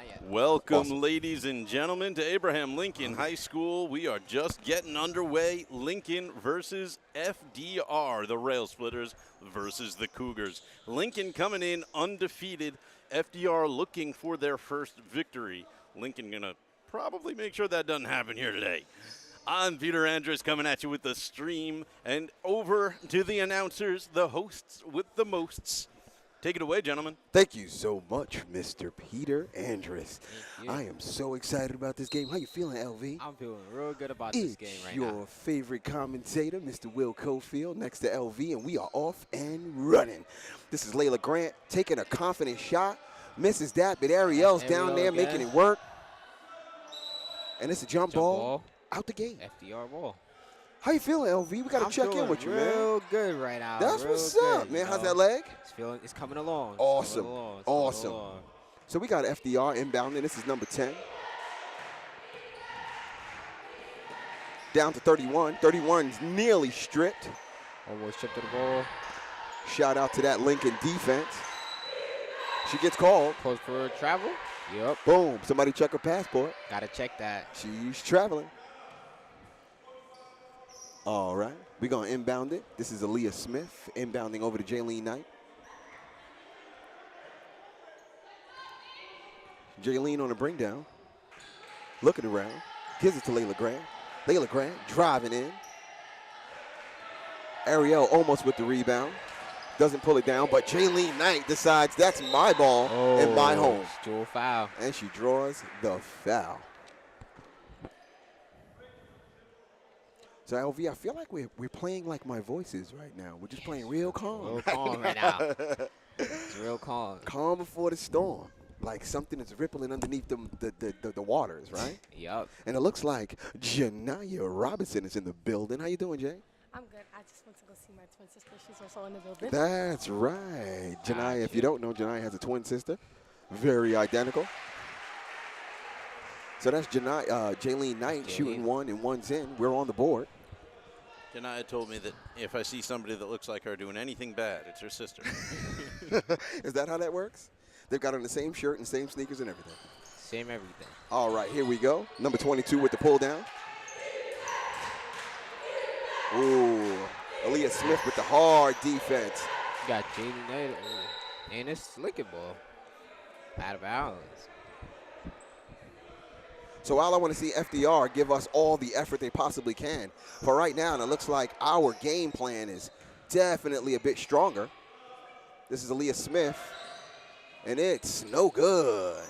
not yet. Welcome, Awesome. ladies and gentlemen, to Abraham Lincoln High School. We are just getting underway. Lincoln versus FDR, the Rail Splitters versus the Cougars. Lincoln coming in undefeated. FDR looking for their first victory. Lincoln going to probably make sure that doesn't happen here today. I'm Peter Andrus coming at you with the stream, and over to the announcers, the hosts with the mosts. Take it away, gentlemen. Thank you so much, Mr. Peter Andrus. I am so excited about this game. How you feeling, LV? I'm feeling real good about this game right your now. favorite commentator, Mr. Will Cofield, next to LV, and we are off and running. This is Layla Grant taking a confident shot. Misses that, but Ariel's down there making it work. And it's a jump ball out the gate. FDR ball. How you feeling, LV? We got to check in with you, man. Real good right now. That's what's up, man. How's that leg? It's coming along. Awesome. Awesome. So we got FDR inbounding. This is number 10. Down to 31. 31's nearly stripped. Almost chipped to the ball. Shout out to that Lincoln defense. She gets called. Close for travel. Yep. Boom. Somebody check her passport. Gotta check that. She's traveling. All right. We're going to inbound it. This is Aaliyah Smith inbounding over to Jaylene Knight. Jaylene on the bring down. Looking around. Gives it to Layla Grant. Layla Grant driving in. Ariel almost with the rebound. Doesn't pull it down, but Jaylene Knight decides that's my ball and my home. Dual foul. And she draws the foul. So, LV, I feel like we're playing like my voice is right now. We're just playing real calm. Real calm right now. It's real calm. Calm before the storm. Like something that's rippling underneath the waters, right? Yup. And it looks like Janiyah Robinson is in the building. How you doing, Jay? I'm good. I just went to go see my twin sister. She's also in the building. That's right. Janiyah, if you don't know, Janiyah has a twin sister. Very identical. So that's Jaylene Knight shooting one and one's in. We're on the board. Janiyah told me that if I see somebody that looks like her doing anything bad, it's her sister. Is that how that works? They've got on the same shirt and same sneakers and everything. Same everything. All right, here we go. Number 22 with the pull down. Ooh, Aaliyah Smith with the hard defense. You got Jaden Knight. And it's licking ball. Out of bounds. So all I want to see FDR give us all the effort they possibly can. For right now, and it looks like our game plan is definitely a bit stronger. This is Aaliyah Smith, and it's no good.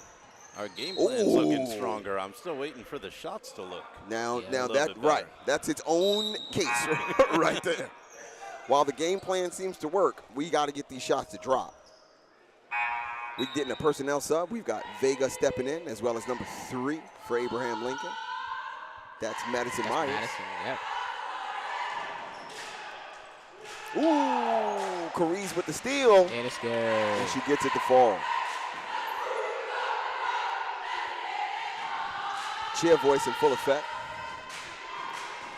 Our game plan's looking stronger. I'm still waiting for the shots to look. Now that's its own case right there. While the game plan seems to work, we got to get these shots to drop. We're getting a personnel sub. We've got Vega stepping in, as well as number 3 for Abraham Lincoln. That's Madison Myers. Madison, yep. Ooh, Carice with the steal. And it's good. And she gets it to fall. Cheer voice in full effect.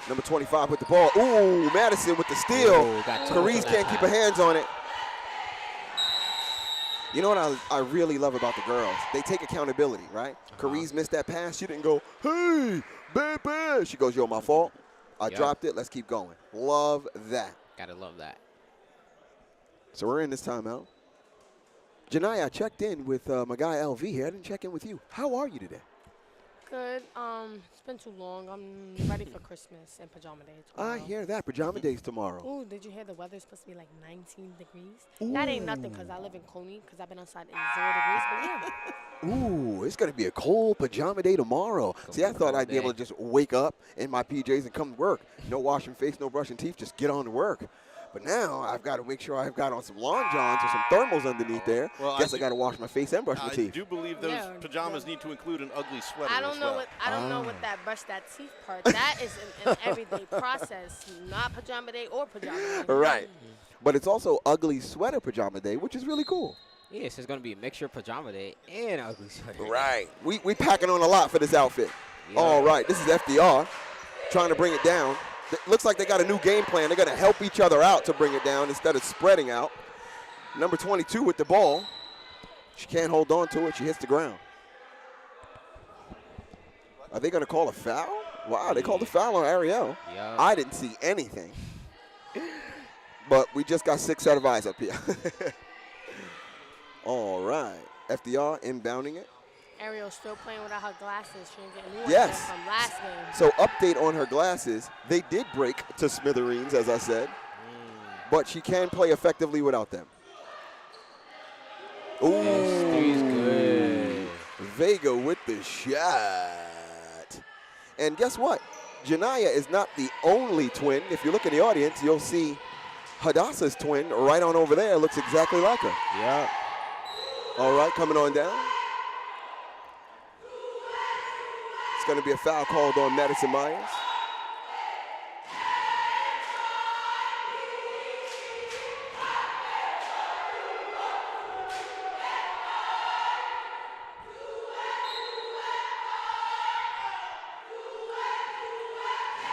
Number 25 with the ball. Ooh, Madison with the steal. Carice can't keep her hands on it. You know what I really love about the girls? They take accountability, right? Carice missed that pass. She didn't go, hey, baby. She goes, yo, my fault. I dropped it. Let's keep going. Love that. Gotta love that. So we're in this timeout. Janiyah, I checked in with my guy LV here. I didn't check in with you. How are you today? Good. It's been too long. I'm ready for Christmas and pajama day tomorrow. I hear that. Pajama day's tomorrow. Ooh, did you hear the weather's supposed to be like 19 degrees? That ain't nothing because I live in Coney because I've been outside in 0 degrees. But yeah. Ooh, it's going to be a cold pajama day tomorrow. See, I thought I'd be able to just wake up in my PJs and come to work. No washing face, no brushing teeth, just get on to work. But now I've got to make sure I've got on some long johns or some thermals underneath there. Well, Guess I got to wash my face and brush my teeth. I do believe those pajamas need to include an ugly sweater. I don't know what that brush that teeth part. That is an everyday process, not pajama day or pajama day. Right. But it's also ugly sweater pajama day, which is really cool. Yes, it's going to be a mixture of pajama day and ugly sweater. Right. We packing on a lot for this outfit. Yeah. All right. This is FDR trying to bring it down. It looks like they got a new game plan. They're going to help each other out to bring it down instead of spreading out. Number 22 with the ball. She can't hold on to it. She hits the ground. Are they going to call a foul? Wow, they called a foul on Ariel. Yeah. I didn't see anything. But we just got 6 set of eyes up here. All right. FDR inbounding it. Ariel's still playing without her glasses. She didn't get new ones Yes. from last game. So update on her glasses. They did break to smithereens, as I said. But she can play effectively without them. Ooh. This three's good. Vega with the shot. And guess what? Janiyah is not the only twin. If you look in the audience, you'll see Hadassah's twin right on over there. Looks exactly like her. Yep. All right, coming on down. It's going to be a foul called on Madison Myers.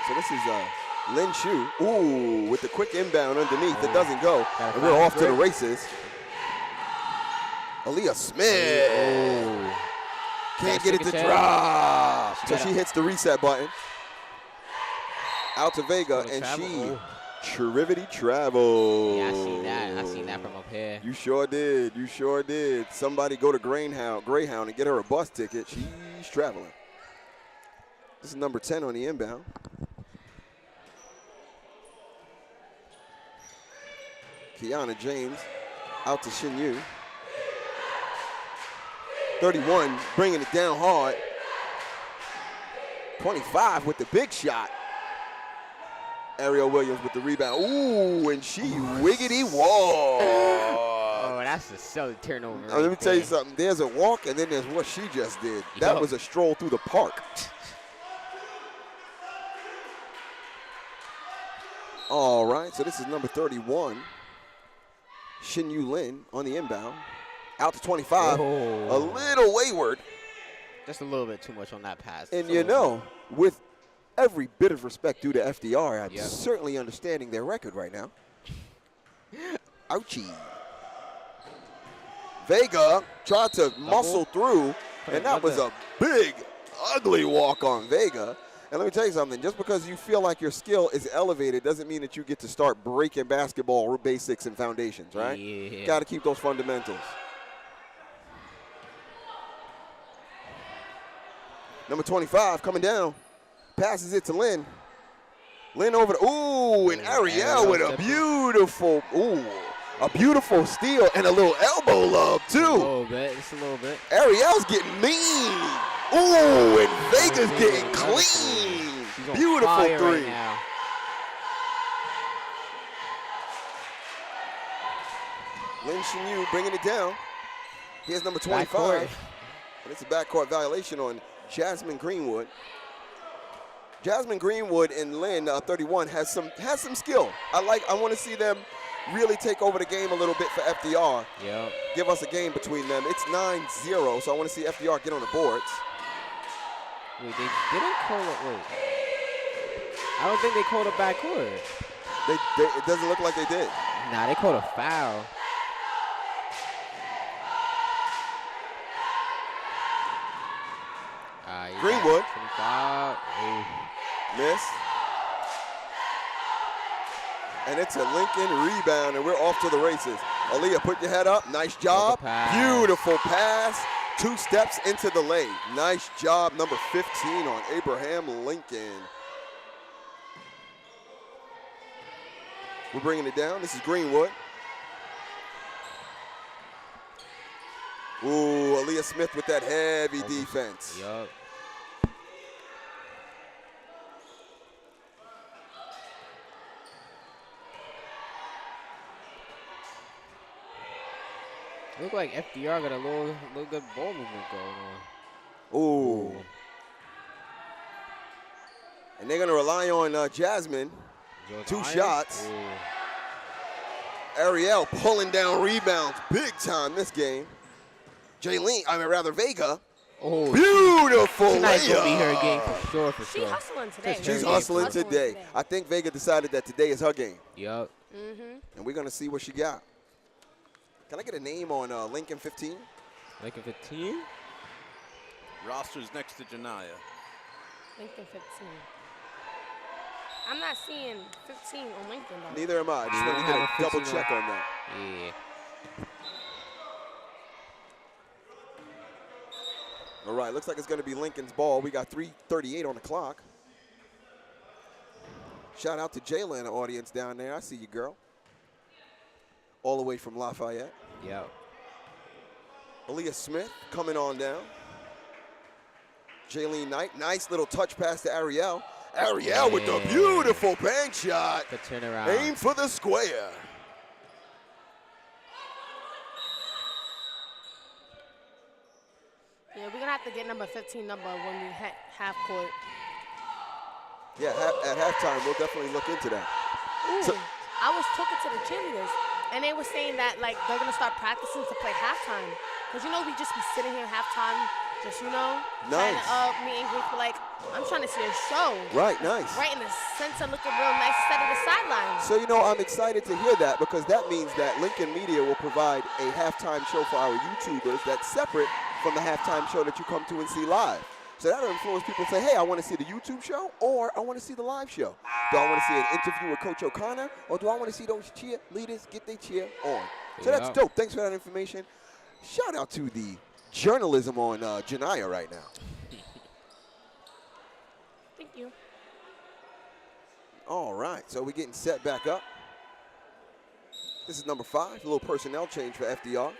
So this is Lin Shu. Ooh, with the quick inbound underneath. It doesn't go. And we're off to the races. Aaliyah Smith. Oh. Can't get it to drop. So she hits the reset button. Out to Vega, and she Trivity travel. Yeah, I seen that. I seen that from up here. You sure did. You sure did. Somebody go to Greyhound and get her a bus ticket. She's traveling. This is number 10 on the inbound. Kiana James out to Shin Yu. 31, bringing it down hard. 25 with the big shot. Ariel Williams with the rebound. Ooh, and she wiggity walk. Oh, that's a solid turnover. Let me tell you something. There's a walk, and then there's what she just did. That was a stroll through the park. All right, so this is number 31. Shin Yu Lin on the inbound. Out to 25. A little wayward. Just a little bit too much on that pass. And you know, with every bit of respect due to FDR, I'm certainly understanding their record right now. Ouchie. Vega tried to muscle through, and that was a big, ugly walk on Vega. And let me tell you something, just because you feel like your skill is elevated doesn't mean that you get to start breaking basketball basics and foundations, right? Yeah. Got to keep those fundamentals. Number 25 coming down, passes it to Lynn. Lynn over to, ooh, and Ariel with a beautiful steal and a little elbow love too. A little bit, just a little bit. Ariel's getting mean. Ooh, and Vega's getting clean. Beautiful three. Right Lin Shin-Yu bringing it down. Here's number 25. And it's a backcourt violation on Jasmine Greenwood. Jasmine Greenwood and Lynn, 31, has some skill. I want to see them really take over the game a little bit for FDR. Yep. Give us a game between them. It's 9-0, so I want to see FDR get on the boards. Wait, they didn't call it. Wait. I don't think they called a backcourt. It doesn't look like they did. Nah, they called a foul. Greenwood. Miss. And it's a Lincoln rebound, and we're off to the races. Aaliyah, put your head up. Nice job. Beautiful pass. 2 steps into the lane. Nice job, number 15 on Abraham Lincoln. We're bringing it down. This is Greenwood. Ooh, Aaliyah Smith with that heavy defense. Yup. Look like FDR got a little good ball movement going on. Ooh. And they're going to rely on Jasmine. 2 shots. Ooh. Ariel pulling down rebounds big time this game. Vega. Oh, beautiful tonight's layup. Gonna be her game for sure, She's hustling today. She's hustling today. I think Vega decided that today is her game. Yup. And we're going to see what she got. Can I get a name on Lincoln 15? Lincoln 15? Roster's next to Janiyah. Lincoln 15. I'm not seeing 15 on Lincoln, though. Neither am I. Just want to get a double check on that. Yeah. All right, looks like it's going to be Lincoln's ball. We got 3:38 on the clock. Shout out to Jayla in the audience down there. I see you, girl. All the way from Lafayette. Yo. Aaliyah Smith coming on down. Jaylene Knight, nice little touch pass to Ariel. Ariel with the beautiful bank shot. Good turnaround. Aim for the square. Yeah, we're going to have to get number 15 number when we half court. Yeah, at halftime, we'll definitely look into that. Ooh, So- I was talking to the cheerleaders, and they were saying that, like, they're going to start practicing to play halftime. Because, we just be sitting here halftime, just, trying Nice. to meet and greet. But, like, I'm trying to see a show. Right, nice. Right in the center, looking real nice instead of the sidelines. So, I'm excited to hear that because that means that Lincoln Media will provide a halftime show for our YouTubers that's separate from the halftime show that you come to and see live. So that'll influence people to say, hey, I want to see the YouTube show or I want to see the live show. Do I want to see an interview with Coach O'Connor or do I want to see those cheerleaders get their cheer on? So that's dope. Thanks for that information. Shout out to the journalism on Janiyah right now. Thank you. All right, so we're getting set back up. This is number 5, a little personnel change for FDR.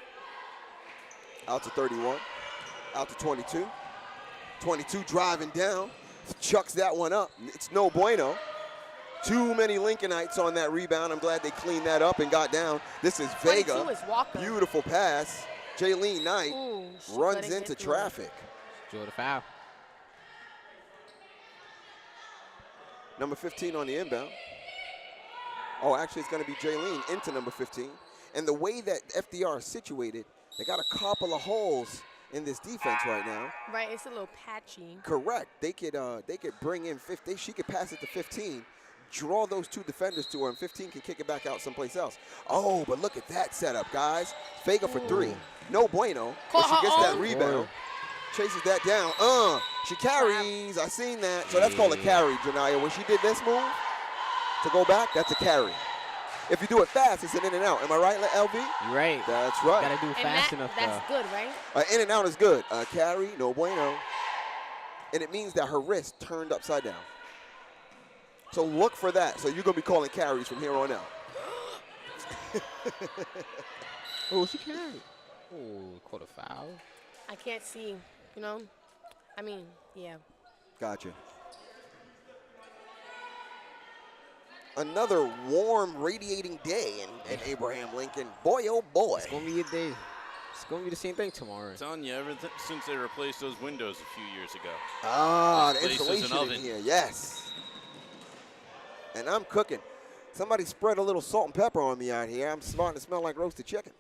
Out to 31, out to 22. 22 driving down, chucks that one up. It's no bueno. Too many Lincolnites on that rebound. I'm glad they cleaned that up and got down. This is Vega. 22 is Walker. Beautiful pass. Jaylene Knight Ooh, she runs couldn't into get through. traffic. Draw the foul. Number 15 on the inbound. Oh, actually, it's going to be Jaylene into number 15. And the way that FDR is situated, they got a couple of holes in this defense right now. Right, it's a little patchy. Correct. They could bring in 15. She could pass it to 15, draw those 2 defenders to her, and 15 can kick it back out someplace else. Oh, but look at that setup, guys. Vega for 3. No bueno. But she gets that rebound. Chases that down. She carries. I seen that. So that's called a carry, Janiyah. When she did this move to go back, that's a carry. If you do it fast, it's an in and out. Am I right, LV? You're right. That's right. Gotta do it fast enough, That's though. good, right? In and out is good. Carry, no bueno. And it means that her wrist turned upside down. So look for that. So you're going to be calling carries from here on out. Oh, she carried. Oh, caught a foul. I can't see, I mean, yeah. Gotcha. Another warm, radiating day in Abraham Lincoln. Boy, oh boy. It's going to be a day. It's going to be the same thing tomorrow. I'm telling you, ever since they replaced those windows a few years ago. Ah, the This place is an insulation in oven. here, yes. And I'm cooking. Somebody spread a little salt and pepper on me out here. I'm starting to smell like roasted chicken.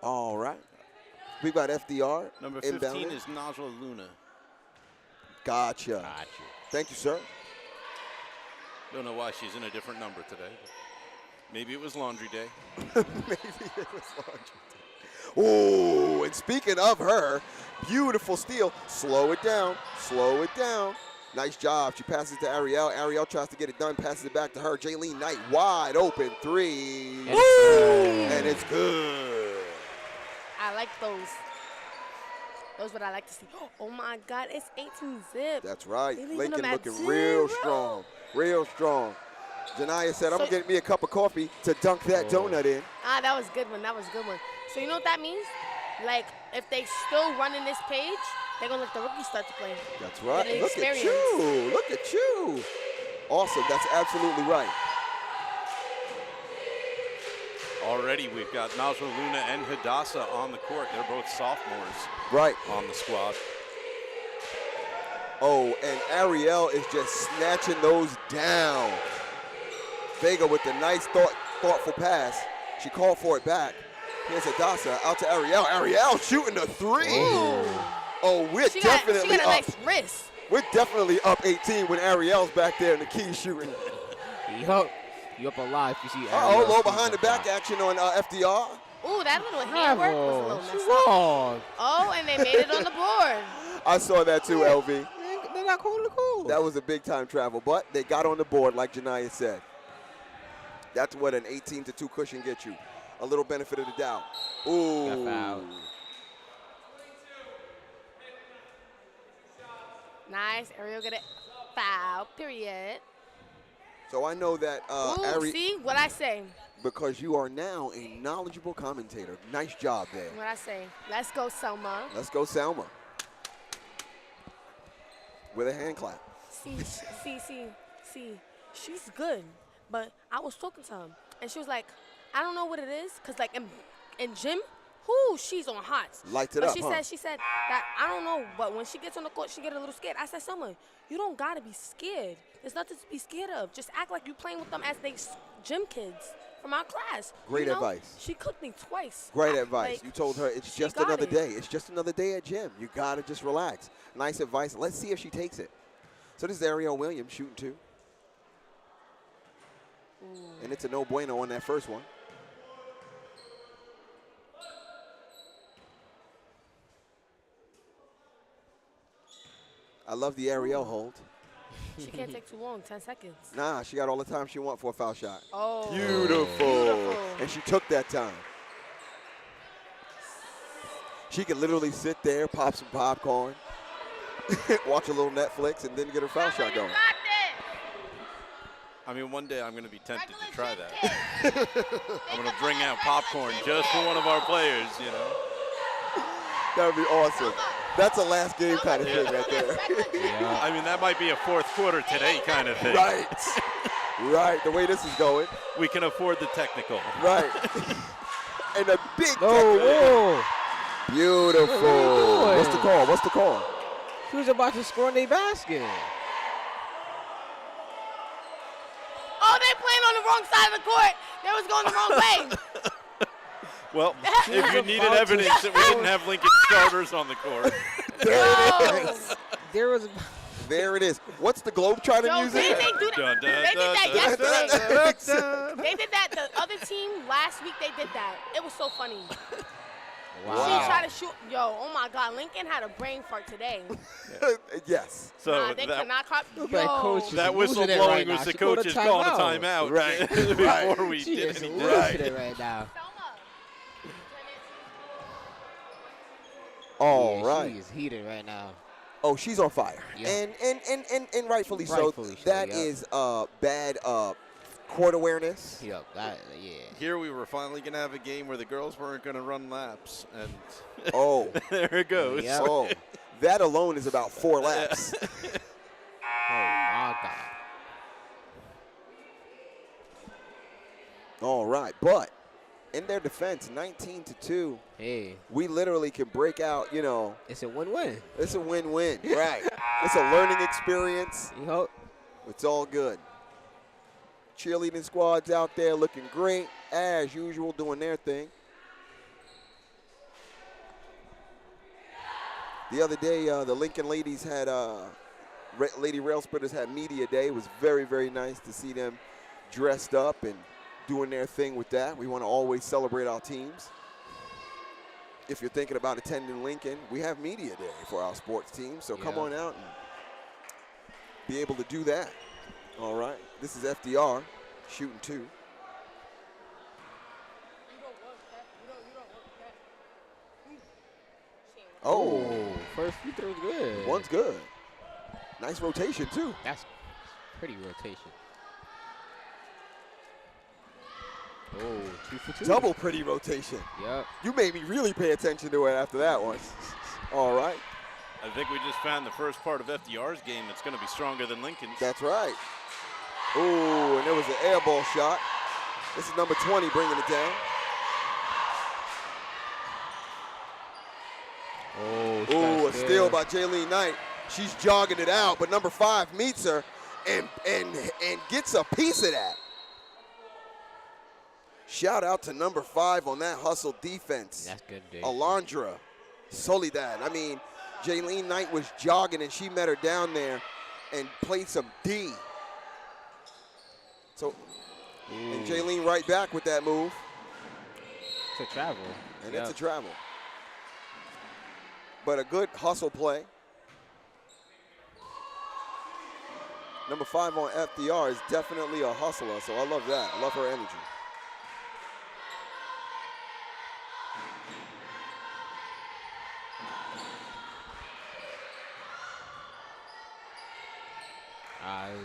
All right. We got FDR. Number 15 inbounding. is Najla Luna. Gotcha. Thank you, sir. Don't know why she's in a different number today. Maybe it was laundry day. Maybe it was laundry day. Ooh, and speaking of her, beautiful steal. Slow it down. Slow it down. Nice job. She passes to Ariel. Ariel tries to get it done, passes it back to her. Jaylene Knight, wide open 3. Woo! And it's good. I like those. Those what I like to see. Oh my God, it's 18 zip. That's right. They leaving Lincoln them at looking real 0. strong. Real strong. Janiyah said, I'm So- getting me a cup of coffee to dunk that donut in. Ah, that was a good one. That was a good one. So you know what that means? Like, if they still running this page, they're going to let the rookies start to play. That's right. Get the Look at experience. you. Look at you. Awesome. That's absolutely right. Already we've got Najla Luna and Hadassah on the court. They're both sophomores Right. on the squad. Oh, and Ariel is just snatching those down. Vega with the nice, thoughtful pass. She called for it back. Here's Hadassah out to Ariel. Ariel shooting the 3. Oh, we're She got definitely a up. nice wrist. We're definitely up 18 when Ariel's back there in the key shooting. Yup. You up a lot if you see Uh-oh, Ariel low shoot behind the that back shot. action on FDR. Ooh, that little handwork was a little Bravo. messed She up. wrong. Oh, and they made it on the board. I saw that too, LV. They're not calling the calls. That was a big-time travel, but they got on the board, like Janiyah said. That's what an 18-2 cushion gets you. A little benefit of the doubt. Ooh. Got fouled. Nice. Ariel get it. Foul. Period. So I know that Ooh, see what I say. because you are now a knowledgeable commentator. Nice job there. What I say. Let's go, Selma. Let's go, Selma. With a hand clap. See. She's good, but I was talking to her, and she was like, I don't know what it is, cause like in gym, she's on hots. Lights it but up, she huh? said that I don't know, but when she gets on the court, she get a little scared. I said, Selma, you don't gotta be scared. There's nothing to be scared of. Just act like you playing with them as they gym kids from our class. Great you know? advice. She cooked me twice. Great advice. Like, You told her it's she just got another it. day. It's just another day at gym. You gotta just relax. Nice advice. Let's see if she takes it. So this is Ariel Williams shooting 2. And it's a no bueno on that first one. I love the Ariel hold. She can't take too long. 10 seconds. Nah, she got all the time she wants for a foul shot. Oh. Beautiful. And she took that time. She could literally sit there, pop some popcorn, watch a little Netflix, and then get her foul shot going. I mean, one day I'm going to be tempted to try that. I'm going to bring out popcorn just for one of our players, you know. That would be awesome. That's a last game kind of thing right there. Yeah. I mean, that might be a fourth quarter today kind of thing. Right. Right. The way this is going. We can afford the technical. Right. And a big Oh, technical. whoa. Beautiful. What are you doing? What's the call? What's the call? She was about to score in their basket. Oh, they playing on the wrong side of the court. They was going the wrong way. Well, if you was needed about to evidence that we didn't have Lincoln starters on the court. There it is. There was. There it is. What's the Globetrotter Yo, music? they do that. Dun, dun, They did dun, that dun, yesterday. They did that. The other team last week, they did that. It was so funny. She tried to shoot. Yo, oh my God, Lincoln had a brain fart today. Yes. So They that, cannot cop. Look like Coach Yo. is that whistle losing it blowing right was now. the She called a coaches calling a timeout. timeout Right. before we She did is anything. losing it right now. All Yeah, right. She is heated right now. Oh, she's on fire. Yeah. And rightfully so. Rightfully so, That yeah. is bad court awareness. Yep, yeah. Here we were finally going to have a game where the girls weren't going to run laps. And Oh. there it goes. Yeah. Oh. That alone is about 4 laps. Oh my God. All right. But in their defense, 19-2, Hey, we literally can break out, you know, it's a win-win. it's a win-win. Right. It's a learning experience. You hope. It's all good. Cheerleading squads out there looking great, as usual, doing their thing. The other day, the Lincoln ladies had, Lady Rail Splitters had media day. It was very, very nice to see them dressed up and doing their thing with that. We want to always celebrate our teams. If you're thinking about attending Lincoln, we have media day for our sports team, so come Yeah. on out and be able to do that. All right, this is FDR shooting 2. Oh, First free throw's good. one's good. Nice rotation, too. That's pretty rotation. Oh, 2 for 2. Double pretty rotation. Yep. You made me really pay attention to it after that one. All right, I think we just found the first part of FDR's game that's going to be stronger than Lincoln's. that's right. Ooh, and there was an air ball shot. This is number 20 bringing it down. Oh, she Ooh, got a steal by Jaylene Knight. She's jogging it out, but number 5 meets her and gets a piece of that. Shout out to number 5 on that hustle defense. That's good, dude. Alondra Soledad. I mean, Jaylene Knight was jogging and she met her down there and played some D. So, and Jaylene right back with that move. To travel. And Yep. it's a travel. But a good hustle play Number 5 on FDR is definitely a hustler, so I love that. I love her energy.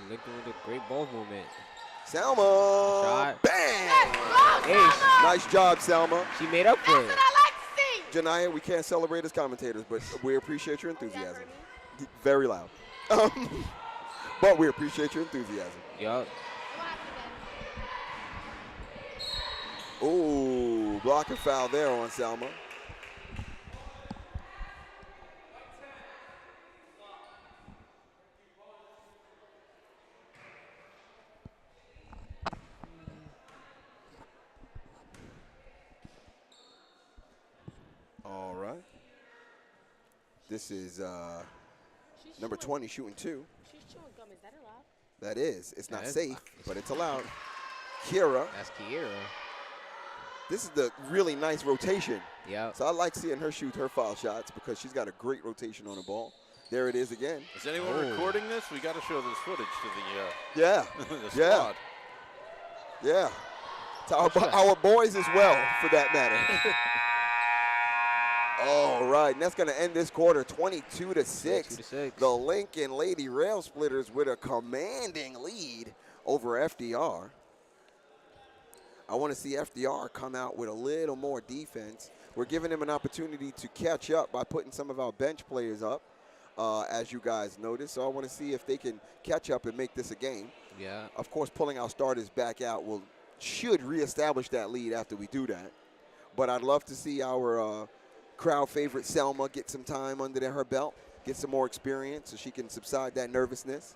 Lincoln with a great ball movement. Selma! Shot. Bang! Ace. Nice job, Selma. She made up for it. That's what I like to see. Janiyah, we can't celebrate as commentators, but we appreciate your enthusiasm. Very loud. But we appreciate your enthusiasm. Yup. Ooh, blocking foul there on Selma. All right. This is number 20 shooting 2. She's chewing gum. Is that allowed? That is. It's not That is safe, allowed. but it's allowed. Kira. That's Kiera. This is the really nice rotation. Yep. So I like seeing her shoot her foul shots because she's got a great rotation on the ball. There it is again. Is anyone recording this? We got to show this footage to Yeah. the Yeah. squad. Yeah. To our boys as well, for that matter. All right, and that's going to end this quarter 22-6. 22-6. The Lincoln Lady Rail Splitters with a commanding lead over FDR. I want to see FDR come out with a little more defense. We're giving them an opportunity to catch up by putting some of our bench players up, as you guys noticed. So I want to see if they can catch up and make this a game. Yeah. Of course, pulling our starters back out should reestablish that lead after we do that. But I'd love to see our crowd favorite Selma get some time under her belt, get some more experience so she can subside that nervousness.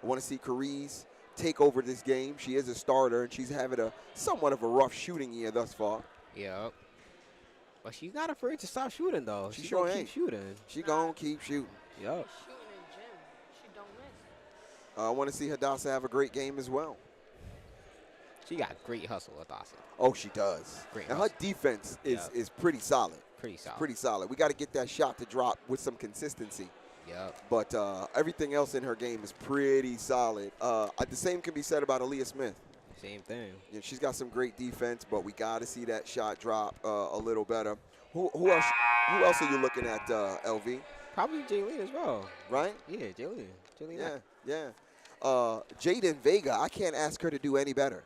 I want to see Carice take over this game. She is a starter, and she's having a somewhat of a rough shooting year thus far. Yep. But she's not afraid to stop shooting, though. She She's sure gonna ain't. keep shooting. She gonna keep shooting. Yep. Shooting in gym. She don't miss. I want to see Hadassah have a great game as well. She got great hustle, Adasa. Oh, she does. Great And her hustle. defense Yeah. is pretty solid. Pretty solid. Pretty solid. We got to get that shot to drop with some consistency. Yep. But everything else in her game is pretty solid. The same can be said about Aaliyah Smith. Same thing. You know, she's got some great defense, but we got to see that shot drop a little better. Who else? Who else are you looking at, LV? Probably Jaylene as well. Right? Yeah, Jaylene. Yeah, yeah. Jaden Vega, I can't ask her to do any better.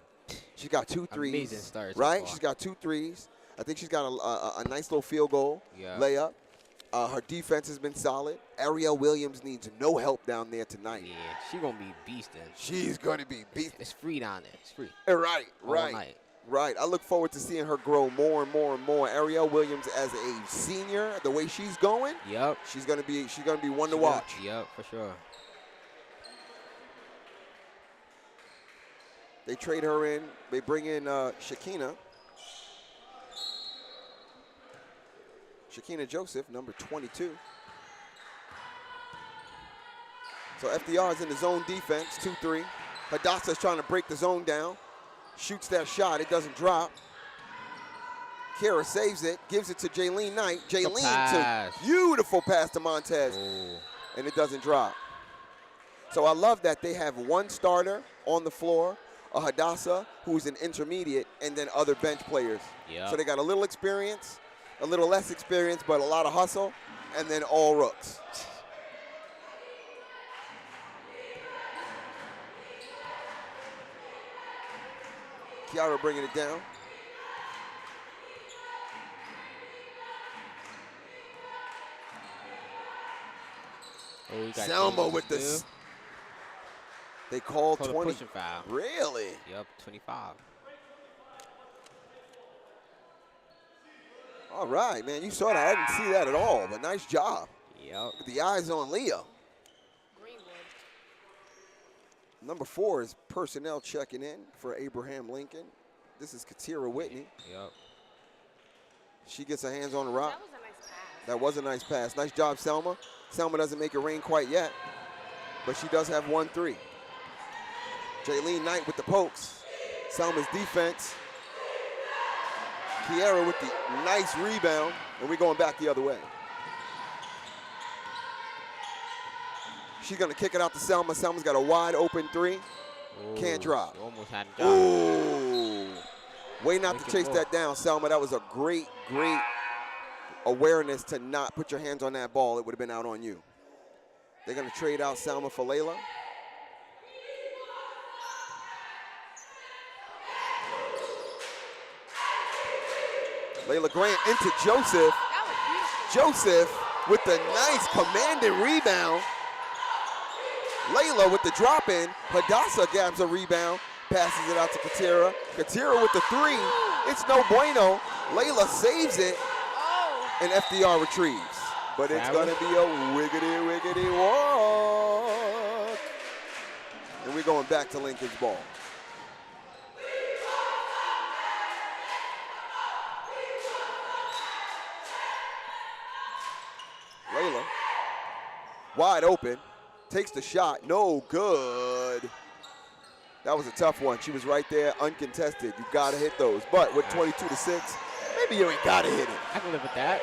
She's got 2 threes. Amazing start so right? far. She's got 2 threes. I think she's got a nice little field goal layup. Her defense has been solid. Ariel Williams needs no help down there tonight. Yeah, she's going to be beasting. She's going to be beasting. It's free down there. It's free. Right, All right. night. Right. I look forward to seeing her grow more and more and more. Ariel Williams as a senior, the way she's going, Yep. she's gonna be one to watch. Yep, for sure. They trade her in. They bring in Shakina. Shakina Joseph, number 22. So FDR is in the zone defense, 2-3. Hadassah's trying to break the zone down. Shoots that shot. It doesn't drop. Kara saves it, gives it to Jaylene Knight. Jaylene pass. to beautiful pass to Montez, Oh. and it doesn't drop. So I love that they have one starter on the floor, a Hadassah who's an intermediate, and then other bench players. Yep. So they got a little experience, a little less experience, but a lot of hustle, and then all rooks. Kiara bringing it down. Oh, we got Selma James with still. this. They called Called a 20. pushing foul. Really? Yep, 25. All right, man. You saw that. I didn't see that at all, but nice job. Yep. With the eyes on Leo. Greenwood. Number 4 is personnel checking in for Abraham Lincoln. This is Katira Whitney. Yep. She gets her hands on the rock. That was a nice pass. That was a nice pass. Nice job, Selma. Selma doesn't make it rain quite yet, but she does have 1 3. Jaylene Knight with the pokes. Selma's defense. Kiara with the nice rebound, and we're going back the other way. She's going to kick it out to Selma. Selma's got a wide open three. Ooh, Can't drop. she almost had a drop. Ooh. Way not to chase that down, Selma. That was a great, great awareness to not put your hands on that ball. It would have been out on you. They're going to trade out Selma for Layla. Layla Grant into Joseph. Joseph with the nice commanding rebound. Layla with the drop in. Hadassah grabs a rebound, passes it out to Katira. Katira with the three. It's no bueno. Layla saves it, and FDR retrieves. But it's going to be a wiggity, wiggity walk. And we're going back to Lincoln's ball. Layla, wide open, takes the shot, no good. That was a tough one. She was right there, uncontested. You gotta hit those. But with 22-6, maybe you ain't gotta hit it. I can live with that.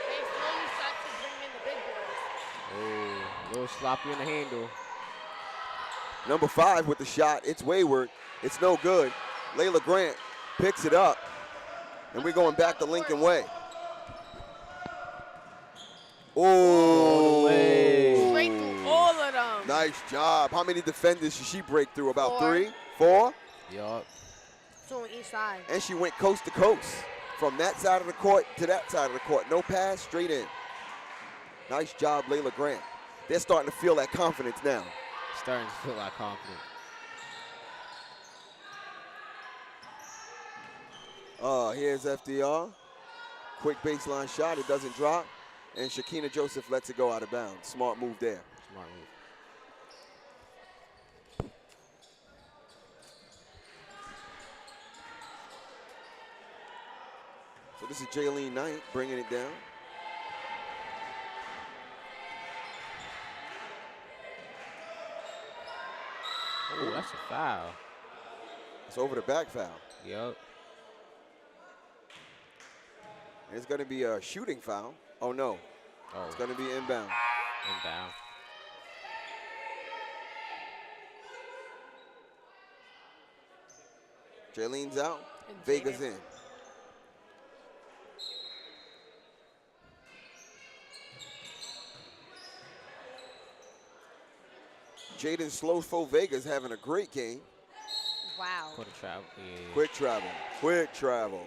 They slowly start to bring in the big boys. Oh, a little sloppy on the handle. Number 5 with the shot. It's wayward. It's no good. Layla Grant picks it up, and we're going back to Lincoln Way. Oh, Straight through all of them. Nice job. How many defenders did she break through? About 4. 3? 4? Yup. 2 on each side. And she went coast to coast from that side of the court to that side of the court. No pass, straight in. Nice job, Layla Grant. They're starting to feel that confidence now. Starting to feel like confident. Here's FDR. Quick baseline shot. It doesn't drop. And Shakina Joseph lets it go out of bounds. Smart move there. Smart move. So this is Jaylene Knight bringing it down. Oh, that's a foul. It's over the back foul. Yup. And it's going to be a shooting foul. Oh, no. Oh, It's going to be inbound. inbound. Jaylene's out. And Vega's Jaden. in. Jaden Slowfo Vega's having a great game. Wow. Quarter travel. Yeah. Quick travel. Quick travel.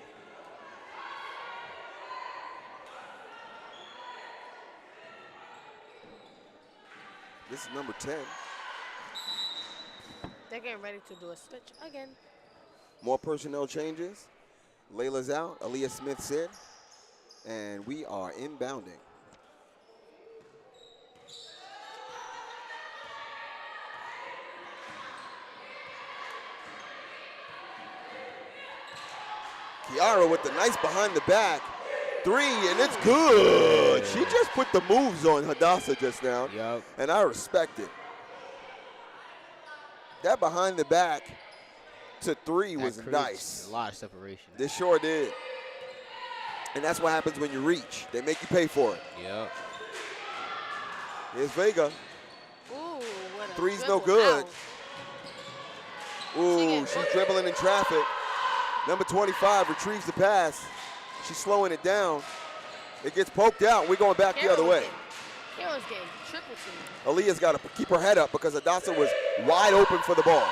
This is number 10. They're getting ready to do a switch again. More personnel changes. Layla's out. Aaliyah Smith's in. And we are inbounding. Kiara with the nice behind the back. 3, and it's good. She just put the moves on Hadassah just now. Yup. And I respect it. That behind the back to 3 That was creates nice. A lot of separation. This sure did. And that's what happens when you reach. They make you pay for it. Yup. Here's Vega. Ooh, what a 3's no dribble good. out. Ooh, she's dribbling in traffic. Number 25 retrieves the pass. She's slowing it down. It gets poked out. We're going back the other way. Carol's getting triple teamed. Aaliyah's got to keep her head up because Hadassah was wide open for the ball.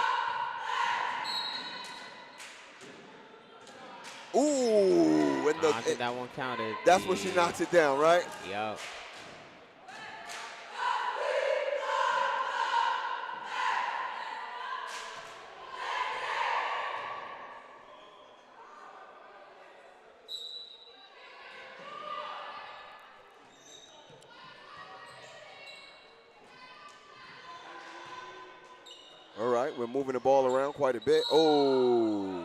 Ooh, and I don't think that one counted. that's when she knocks it down, right? Yup. All right, we're moving the ball around quite a bit. Oh.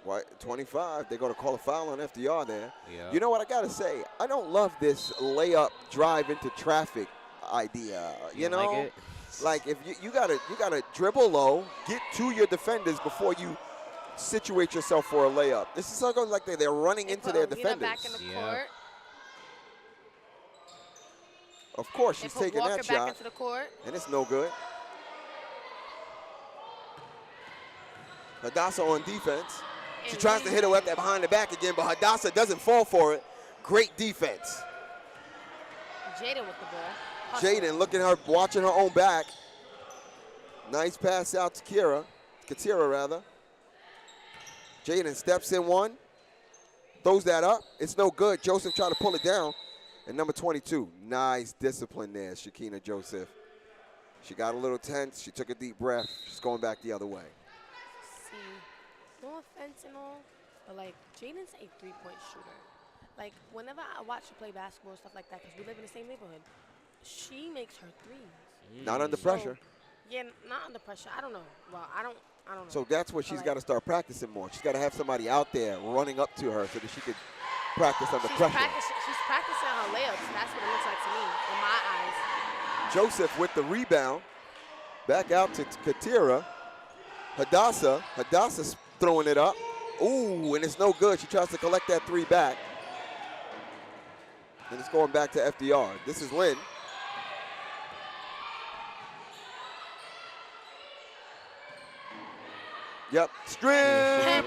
What, 25, they're going to call a foul on FDR there. Yeah. You know what I got to say? I don't love this layup drive into traffic idea. You know? Like it? Like if you gotta dribble low, get to your defenders before you situate yourself for a layup. This is something like they're running They into put their Alina defenders. back in the Yeah. court. Of course, They she's put taking Walker that back shot, into the court. and it's no good. Hadassah on defense. She And tries to hit her with that behind the back again, but Hadassah doesn't fall for it. Great defense. Jaden with the ball. Hustle. Jaden looking at her, watching her own back. Nice pass out to Katira rather. Jaden steps in one, throws that up. It's no good. Joseph tried to pull it down. And number 22, nice discipline there, Shakina Joseph. She got a little tense. She took a deep breath. She's going back the other way. See, no offense and all, but like Jaden's a three-point shooter. Like whenever I watch her play basketball and stuff like that, because we live in the same neighborhood, she makes her threes. Not under pressure. Yeah, not under pressure. I don't know. Well, I don't know. So that's what she's got to start practicing more. She's got to have somebody out there running up to her so that she could practice under pressure. She's practicing her layups. That's what it looks like to me, in my eyes. Joseph with the rebound. Back out to Katira. Hadassah's throwing it up. Ooh, and it's no good. She tries to collect that three back. And it's going back to FDR. This is Lynn. Yep, strip.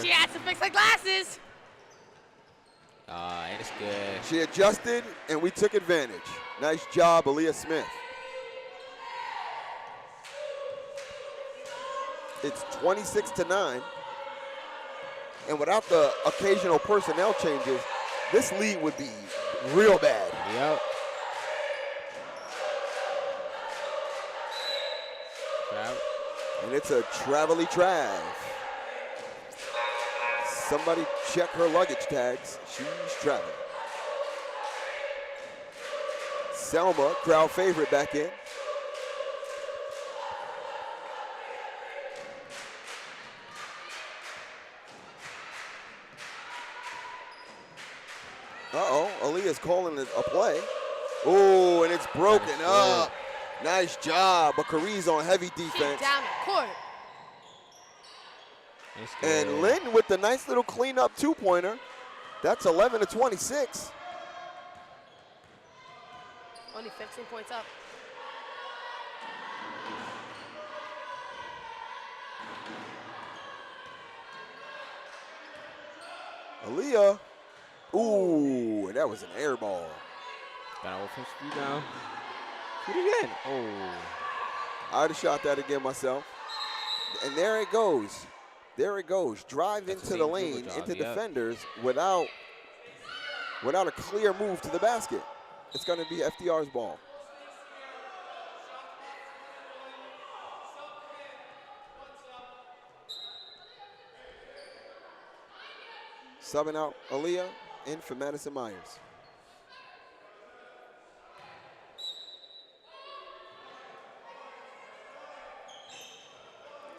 She had to fix her glasses. And it's good. She adjusted, and we took advantage. Nice job, Aaliyah Smith. It's 26-9. And without the occasional personnel changes, this lead would be real bad. Yep. And it's a travel-y trav. Somebody check her luggage tags. She's traveling. Selma, crowd favorite, back in. Uh-oh, Aaliyah's calling it a play. Oh, and it's broken up. Nice job, but Kari's on heavy defense. Down the court. And Lynn with the nice little clean-up two-pointer. That's 11-26. Only 15 points up. Aaliyah. Ooh, and that was an air ball. Got an offensive rebound. Shoot it again. Oh. I'd have shot that again myself. And there it goes. There it goes. Drive into the lane, into defenders without a clear move to the basket. It's going to be FDR's ball. Subbing out Aaliyah in for Madison Myers.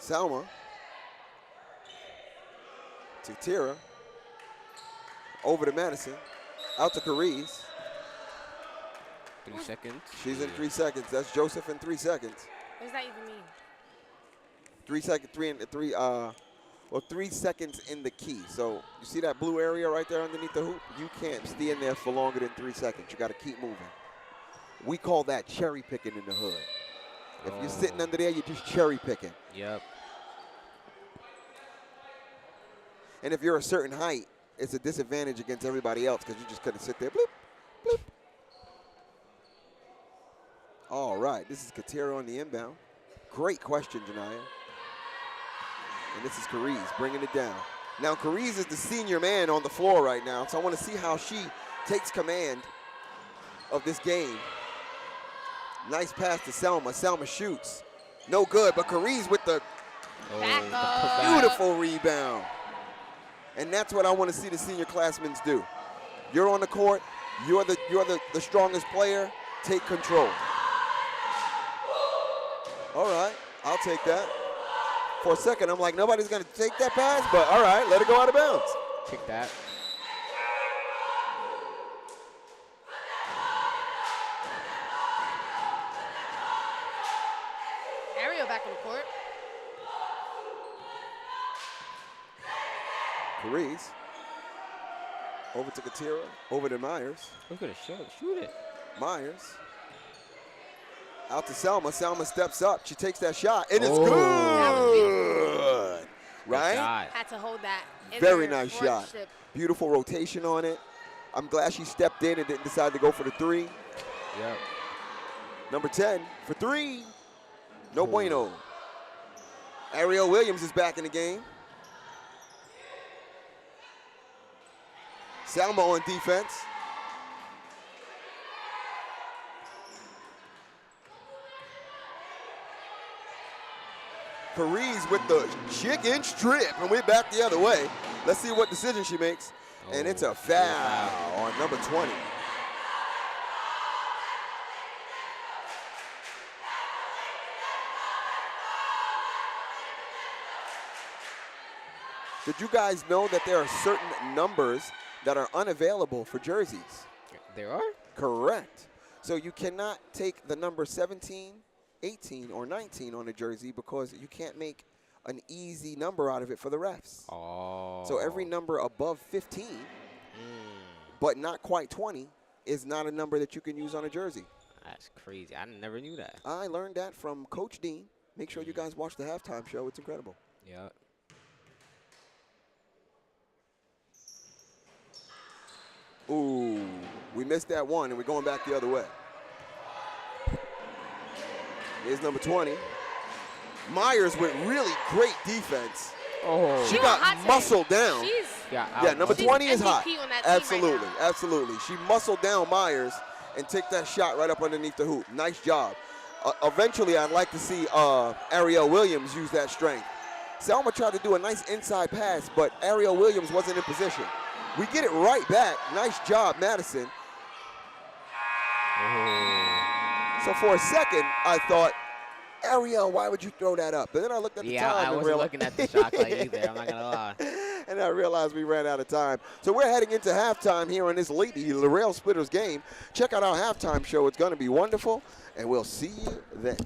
Salma to Tira. Over to Madison. Out to Cariz. 3 seconds. She's in 3 seconds. That's Joseph in 3 seconds. What does that even mean? 3 seconds, 3 seconds in the key. So you see that blue area right there underneath the hoop? You can't stay in there for longer than 3 seconds. You got to keep moving. We call that cherry picking in the hood. If you're sitting under there, you're just cherry picking. Yep. And if you're a certain height, it's a disadvantage against everybody else because you just couldn't sit there. Bloop, bloop. All right, this is Katira on the inbound. Great question, Janiyah. And this is Cariz bringing it down. Now, Cariz is the senior man on the floor right now, so I want to see how she takes command of this game. Nice pass to Selma. Selma shoots. No good, but Cariz with the beautiful rebound. And that's what I want to see the senior classmen do. You're on the court. You're the strongest player. Take control. All right, I'll take that. For a second, I'm like, nobody's going to take that pass, but all right, let it go out of bounds. Take that. Ariel back on the court. Cariz. Over to Katira. Over to Myers. Look at it. Shoot it. Myers. Out to Selma. Selma steps up. She takes that shot, and it's Oh. good. Right? God. Had to hold that. in Very there, nice front shot. strip. Beautiful rotation on it. I'm glad she stepped in and didn't decide to go for the three. Yep. Number 10 for three. No bueno. Ariel Williams is back in the game. Salma on defense. Cariz with the chicken strip, and we're back the other way. Let's see what decision she makes. And it's a foul on number 20. Did you guys know that there are certain numbers that are unavailable for jerseys? There are? Correct. So you cannot take the number 17, 18, or 19 on a jersey because you can't make an easy number out of it for the refs. Oh. So every number above 15, but not quite 20, is not a number that you can use on a jersey. That's crazy. I never knew that. I learned that from Coach Dean. Make sure you guys watch the halftime show. It's incredible. Yep. Ooh, we missed that one, and we're going back the other way. Here's number 20. Myers with really great defense. Oh. She got muscled down. Yeah, number 20 is hot. Absolutely, absolutely. She muscled down Myers and take that shot right up underneath the hoop. Nice job. Eventually, I'd like to see Ariel Williams use that strength. Selma tried to do a nice inside pass, but Ariel Williams wasn't in position. We get it right back. Nice job, Madison. So for a second, I thought, Ariel, why would you throw that up? And then I looked at the time. I wasn't looking at the shot clock either. I'm not going to lie. And I realized we ran out of time. So we're heading into halftime here on this Lady Rail Splitters game. Check out our halftime show. It's going to be wonderful, and we'll see you then.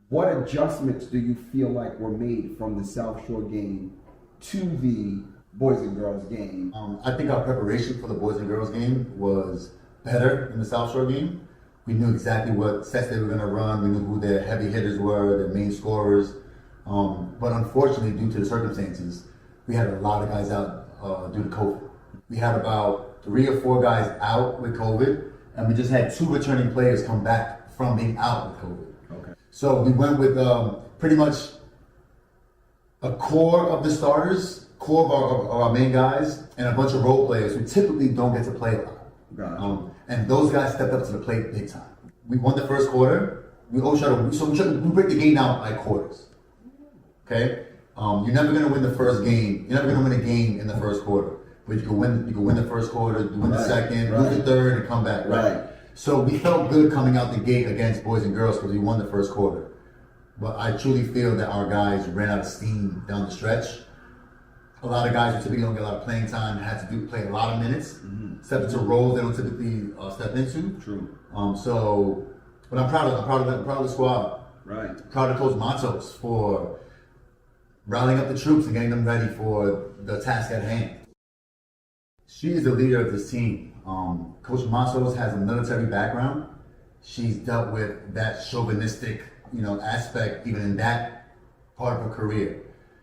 What adjustments do you feel like were made from the South Shore game to the boys and girls game? I think our preparation for the boys and girls game was better in the South Shore game. We knew exactly what sets they were going to run. We knew who their heavy hitters were, their main scorers. But unfortunately, due to the circumstances, we had a lot of guys out due to COVID. We had about 3 or 4 guys out with COVID, and we just had 2 returning players come back from being out with COVID. Okay. So we went with pretty much a core of the starters, core of our main guys, and a bunch of role players who typically don't get to play a lot. Gotcha. And those guys stepped up to the plate big time. We won the first quarter. We always try to, we break the game down by quarters. Okay? You're never going to win the first game. You're never going to win a game in the first quarter. But you can win the first quarter, win the second, lose the third, and come back. Right? So we felt good coming out the gate against boys and girls because we won the first quarter. But I truly feel that our guys ran out of steam down the stretch. A lot of guys who typically don't get a lot of playing time had to play a lot of minutes, step into roles they don't typically step into. True. But I'm proud of the squad. Right. Proud of Coach Matos for rallying up the troops and getting them ready for the task at hand. She is the leader of this team. Coach Matos has a military background. She's dealt with that chauvinistic, aspect even in that part of her career.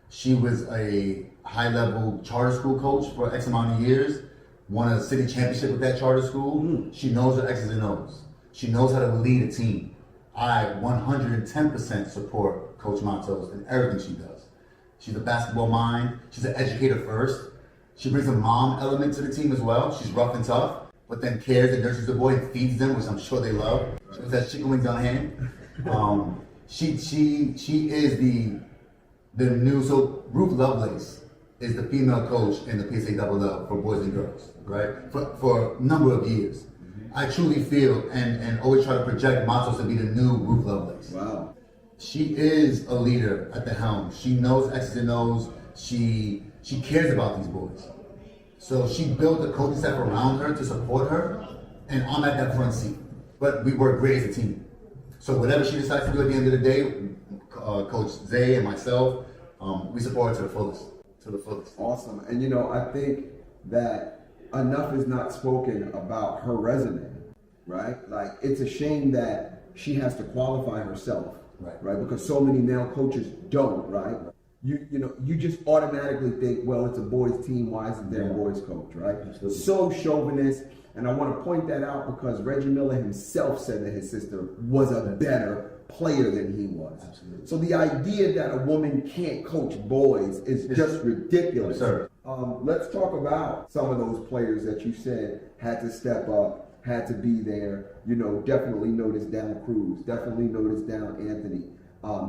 She was a high-level charter school coach for X amount of years, won a city championship with that charter school. She knows her X's and O's. She knows how to lead a team. I 110% support Coach Matos in everything she does. She's a basketball mind. She's an educator first. She brings a mom element to the team as well. She's rough and tough, but then cares and nurtures the boy and feeds them, which I'm sure they love. She has chicken wings on hand. She is the new, so Ruth Lovelace is the female coach in the PSA Double L for boys and girls, right? For a number of years. I truly feel and always try to project Matos to be the new Ruth Lovelace. Wow. She is a leader at the helm. She knows X's and O's. She cares about these boys. So she built a coaching staff around her to support her, and I'm at that front seat. But we work great as a team. So whatever she decides to do at the end of the day, Coach Zay and myself, we support her to the fullest. To the fullest. Awesome. And you know, I think that enough is not spoken about her resume, right? Like, it's a shame that she has to qualify herself, right? Because so many male coaches don't, right? You know, you just automatically think, well, it's a boys team, why isn't there a boys coach, right? Absolutely. So chauvinist. And I want to point that out because Reggie Miller himself said that his sister was a better player than he was. Absolutely. So the idea that a woman can't coach boys is just ridiculous. Sir. Let's talk about some of those players that you said had to step up, had to be there. You know, definitely noticed down Cruz, definitely noticed down Anthony,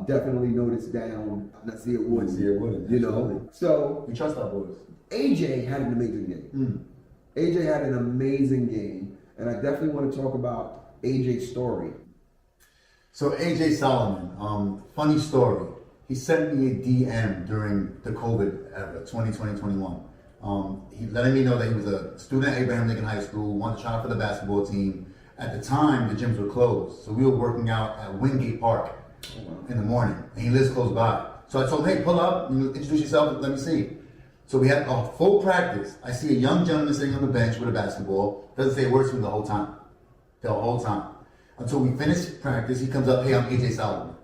definitely noticed down Nasir Wooden. You know, so we trust our boys. AJ had an amazing game. AJ had an amazing game, and I definitely want to talk about AJ's story. So AJ Solomon, funny story. He sent me a DM during the COVID era, 2020-21. He letting me know that he was a student at Abraham Lincoln High School, wanted to try out for the basketball team. At the time, the gyms were closed, so we were working out at Wingate Park in the morning, and he lives close by. So I told him, hey, pull up, introduce yourself, let me see. So we had a full practice. I see a young gentleman sitting on the bench with a basketball. Doesn't say a word to me the whole time. The whole time. Until we finished practice, he comes up, hey, I'm AJ Solomon.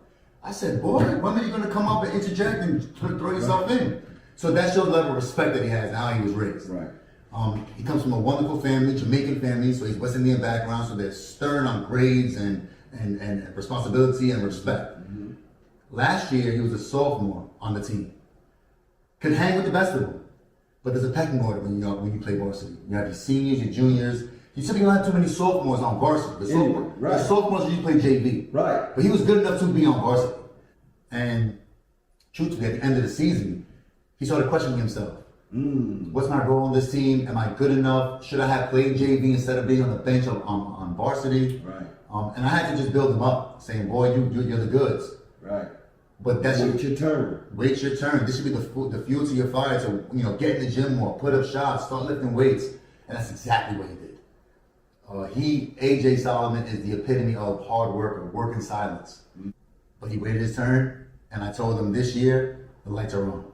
I said, boy, when are you going to come up and interject and throw yourself in? So that shows the level of respect that he has and how he was raised. Right. He comes from a wonderful family, Jamaican family, so he's West Indian background, so they're stern on grades and responsibility and respect. Last year, he was a sophomore on the team. Could hang with the best of them, but there's a pecking order when you play varsity. You have your seniors, your juniors. You typically don't have too many sophomores on varsity. The sophomores usually play JV. Right. But he was good enough to be on varsity. And truthfully, at the end of the season, he started questioning himself. What's my role on this team? Am I good enough? Should I have played JV instead of being on the bench on varsity? Right. And I had to just build him up, saying, boy, you're the goods. Right. But that's your turn. Wait your turn. This should be the fuel to your fire to get in the gym more, put up shots, start lifting weights, and that's exactly what he did. AJ Solomon is the epitome of hard worker, work in silence. But he waited his turn, and I told him this year the lights are on,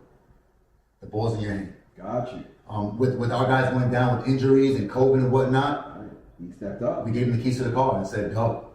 the ball's in your hand. Got you. With our guys going down with injuries and COVID and whatnot, Right. He stepped up. we gave him the keys to the car and said, go.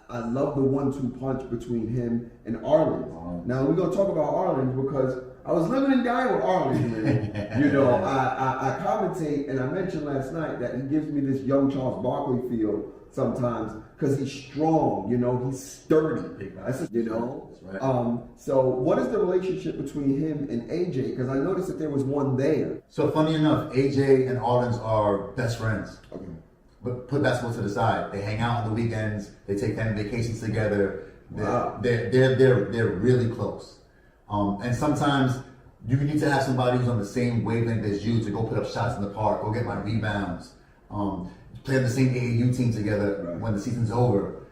I love the 1-2 punch between him and Arlen. Now we're gonna talk about Arlen because I was living and dying with Arlen. Man. You know, I commentate and I mentioned last night that he gives me this young Charles Barkley feel sometimes because he's strong. You know, he's sturdy. You know. That's right. So what is the relationship between him and AJ? Because I noticed that there was one there. So funny enough, AJ and Arlen's are best friends. Okay. But put basketball to the side. They hang out on the weekends. They take family vacations together. Wow. They're really close. And sometimes you need to have somebody who's on the same wavelength as you to go put up shots in the park, go get my rebounds, play on the same AAU team together when the season's over.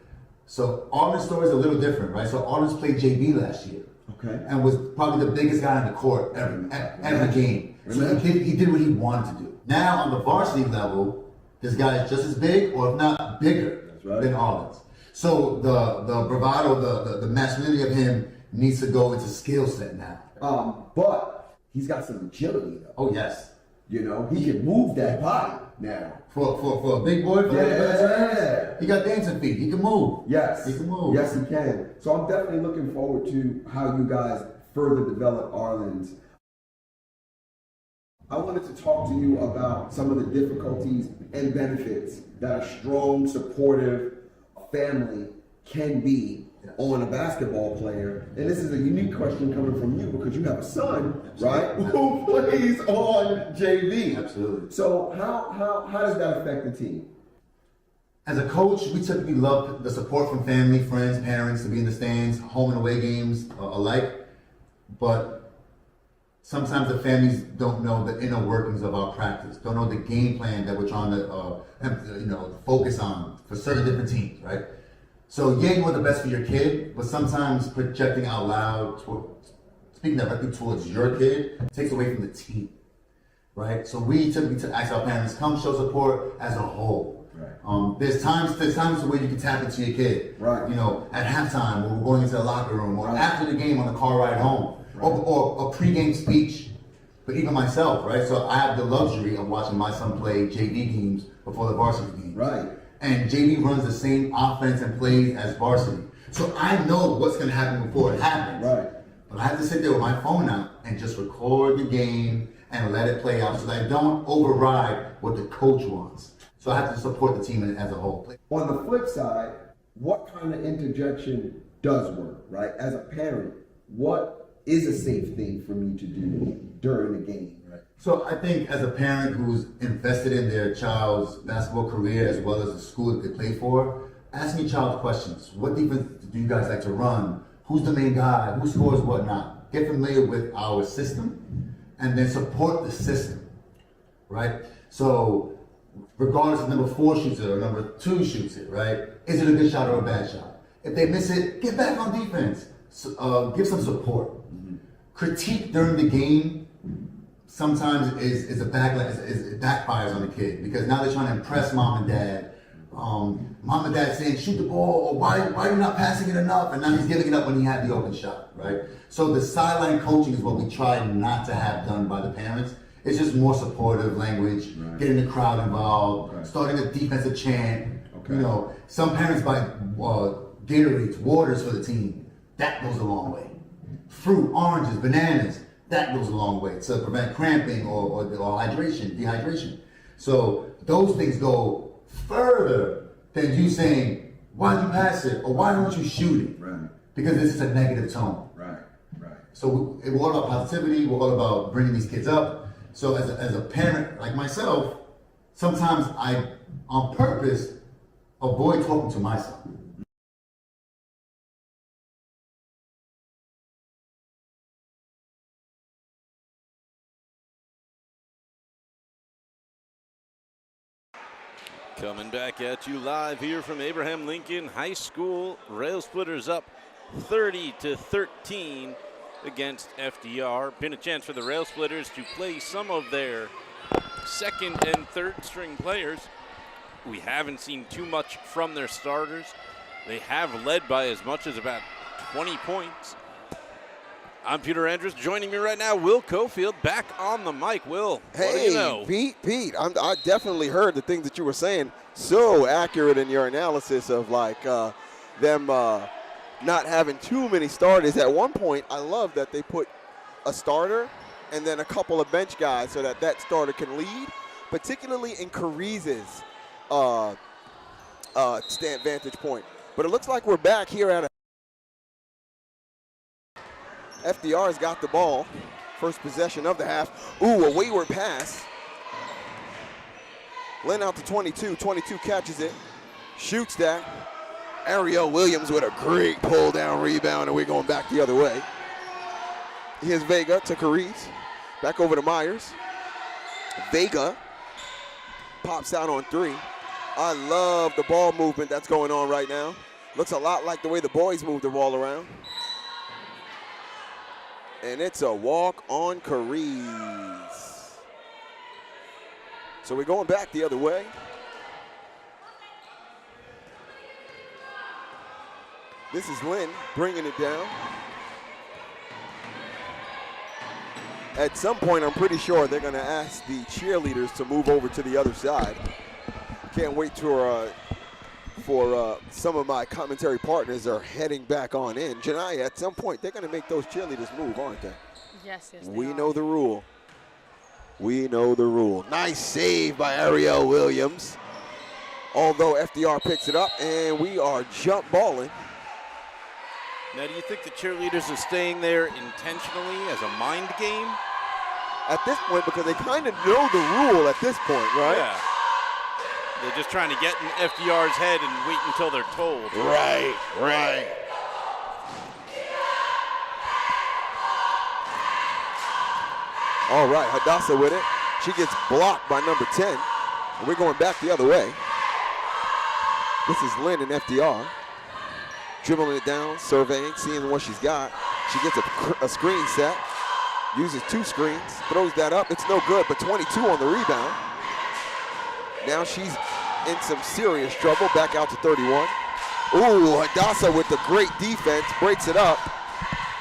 So Arlen's story is a little different, right? So Arlen's played JV last year. Okay. And was probably the biggest guy on the court every game. So he did what he wanted to do. Now on the varsity level, this guy is just as big, or if not bigger, than Arlen's. So the bravado, the masculinity of him needs to go into skill set now. But he's got some agility though. Oh yes. You know, he can move that body now. For a big boy, he got dancing feet. He can move. Yes. He can move. Yes, he can. So I'm definitely looking forward to how you guys further develop Arlen's. I wanted to talk to you about some of the difficulties and benefits that a strong, supportive family can be on a basketball player. And this is a unique question coming from you because you have a son, right, who plays on JV. Absolutely. So how does that affect the team? As a coach, we typically love the support from family, friends, parents to be in the stands, home and away games alike. but sometimes the families don't know the inner workings of our practice, don't know the game plan that we're trying to focus on for certain different teams, right? So yeah, you want the best for your kid, but sometimes projecting out loud, speaking directly towards your kid, takes away from the team, right? So we typically ask our parents, come show support as a whole. Right. There's times where you can tap into your kid, right? You know, at halftime, when we're going into the locker room, or after the game on the car ride home, or a pregame speech. But even myself, right? So I have the luxury of watching my son play JV games before the varsity games. Right. And JV runs the same offense and plays as varsity. So I know what's going to happen before it happens. Right. But I have to sit there with my phone out and just record the game and let it play out so that I don't override what the coach wants. So I have to support the team as a whole. On the flip side, what kind of interjection does work, right? As a parent, what is a safe thing for me to do during the game, right? So I think as a parent who's invested in their child's basketball career as well as the school that they play for, ask your child questions. What defense do you guys like to run? Who's the main guy? Who scores whatnot? Get familiar with our system and then support the system, right? So regardless if number 4 shoots it or number 2 shoots it, right? Is it a good shot or a bad shot? If they miss it, get back on defense. Give some support. Critique during the game sometimes is a backlash. It backfires on the kid because now they're trying to impress mom and dad. Mom and dad saying shoot the ball, or why are you not passing it enough? And now he's giving it up when he had the open shot, right? So the sideline coaching is what we try not to have done by the parents. It's just more supportive language, getting the crowd involved, starting a defensive chant. You know, some parents buy Gatorades, waters for the team. That goes a long way. Fruit, oranges, bananas, that goes a long way to prevent cramping or dehydration. So those things go further than you saying, why'd you pass it? Or why don't you shoot it? Right. Because this is a negative tone. Right. So we're all about positivity, we're all about bringing these kids up. So as a parent like myself, sometimes I, on purpose, avoid talking to my son. Coming back at you live here from Abraham Lincoln High School. Rail Splitters up 30-13 against FDR. Been a chance for the Rail Splitters to play some of their second and third string players. We haven't seen too much from their starters. They have led by as much as about 20 points. I'm Peter Andrews. Joining me right now, Will Cofield, back on the mic. Will, hey, what do you know? Pete, I definitely heard the things that you were saying. So accurate in your analysis of like them not having too many starters. At one point, I love that they put a starter and then a couple of bench guys so that starter can lead, particularly in Cariz's stand vantage point. But it looks like we're back here at FDR's got the ball. First possession of the half. Ooh, a wayward pass. Lynn out to 22. 22 catches it. Shoots that. Ariel Williams with a great pull down rebound, and we're going back the other way. Here's Vega to Cariz. Back over to Myers. Vega pops out on 3. I love the ball movement that's going on right now. Looks a lot like the way the boys move the ball around. And it's a walk on Cariz. So we're going back the other way. This is Lynn bringing it down. At some point, I'm pretty sure they're going to ask the cheerleaders to move over to the other side. Can't wait for some of my commentary partners are heading back on in. Janiyah, at some point, they're going to make those cheerleaders move, aren't they? Yes, We know the rule. We know the rule. Nice save by Ariel Williams. Although FDR picks it up, and we are jump balling. Now, do you think the cheerleaders are staying there intentionally as a mind game? At this point, because they kind of know the rule at this point, right? Yeah. They're just trying to get in FDR's head and wait until they're told. Right. All right, Hadassah with it. She gets blocked by number 10. And we're going back the other way. This is Lynn and FDR. Dribbling it down, surveying, seeing what she's got. She gets a screen set, uses 2 screens, throws that up. It's no good, but 22 on the rebound. Now she's in some serious trouble. Back out to 31. Ooh, Hadassah with the great defense, breaks it up,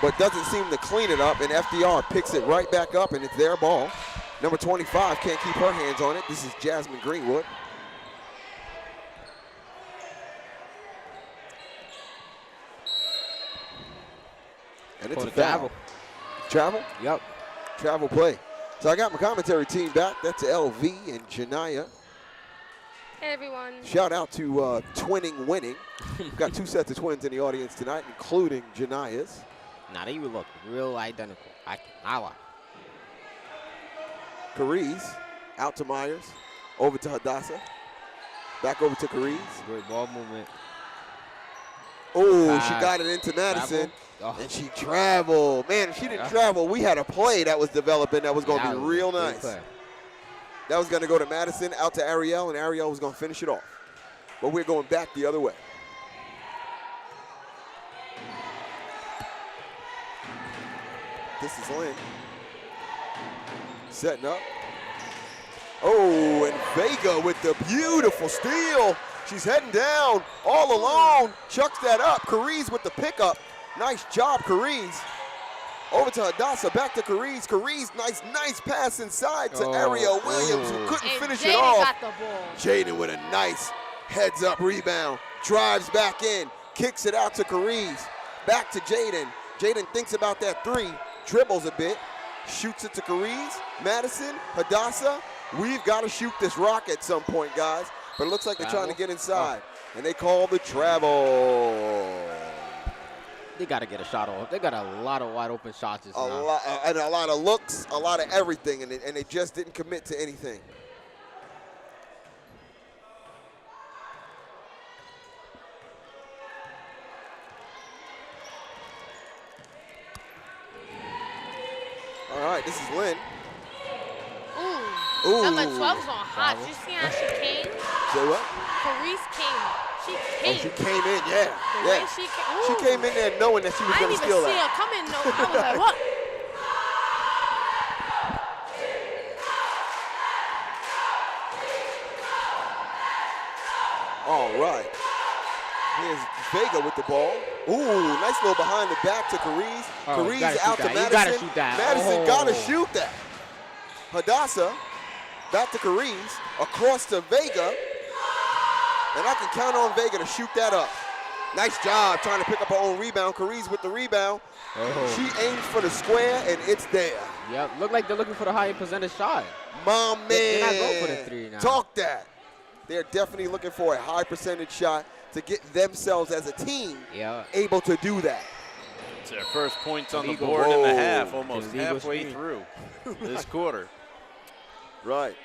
but doesn't seem to clean it up, and FDR picks it right back up, and it's their ball. Number 25 can't keep her hands on it. This is Jasmine Greenwood. And it's a foul. Travel? Yep. Travel play. So I got my commentary team back. That's LV and Janiyah. Hey, everyone. Shout out to Twinning Winning. We've got 2 sets of twins in the audience tonight, including Janiyah's. Now they look real identical. I cannot lie. Cariz out to Myers, over to Hadassah, back over to Cariz. Great ball movement. Oh, she got it into Madison, Oh. and she traveled. Man, if she didn't travel, we had a play that was developing that was going to be real nice. That was going to go to Madison, out to Ariel, and Ariel was going to finish it off. But we're going back the other way. This is Lynn. Setting up. Oh, and Vega with the beautiful steal. She's heading down all alone. Chucks that up. Cariz with the pickup. Nice job, Cariz. Over to Hadassah, back to Cariz. Cariz, nice pass inside to Ariel Williams, who couldn't finish it off. Got the ball. Jaden with a nice heads-up rebound. Drives back in, kicks it out to Cariz. Back to Jaden. Jaden thinks about that 3, dribbles a bit, shoots it to Cariz. Madison, Hadassah, we've got to shoot this rock at some point, guys. But it looks like they're trying to get inside. And they call the travel. They got to get a shot off. They got a lot of wide open shots just now. And a lot of looks, a lot of everything, and they just didn't commit to anything. All right, this is Lynn. Ooh. Ooh. Number 12's on hot. You see how she came? Say what? Cariz came. She came. Oh, she came in, yeah. The way she came. Ooh. She came in there knowing that she was I going didn't to even steal see that. her come in. No, I was like, what? All right. Here's Vega with the ball. Ooh, nice little behind the back to Cariz. Cariz out to Madison. You gotta shoot that. Madison gotta shoot that. Hadassah, back to Cariz, across to Vega. And I can count on Vega to shoot that up. Nice job trying to pick up her own rebound. Cariz with the rebound. She aims for the square, and it's there. Yep, look like they're looking for the higher percentage shot. My man. They're not going for the 3 now. Talk that. They're definitely looking for a high percentage shot to get themselves as a team able to do that. It's their first points on the board in the half, almost halfway through this quarter. Right.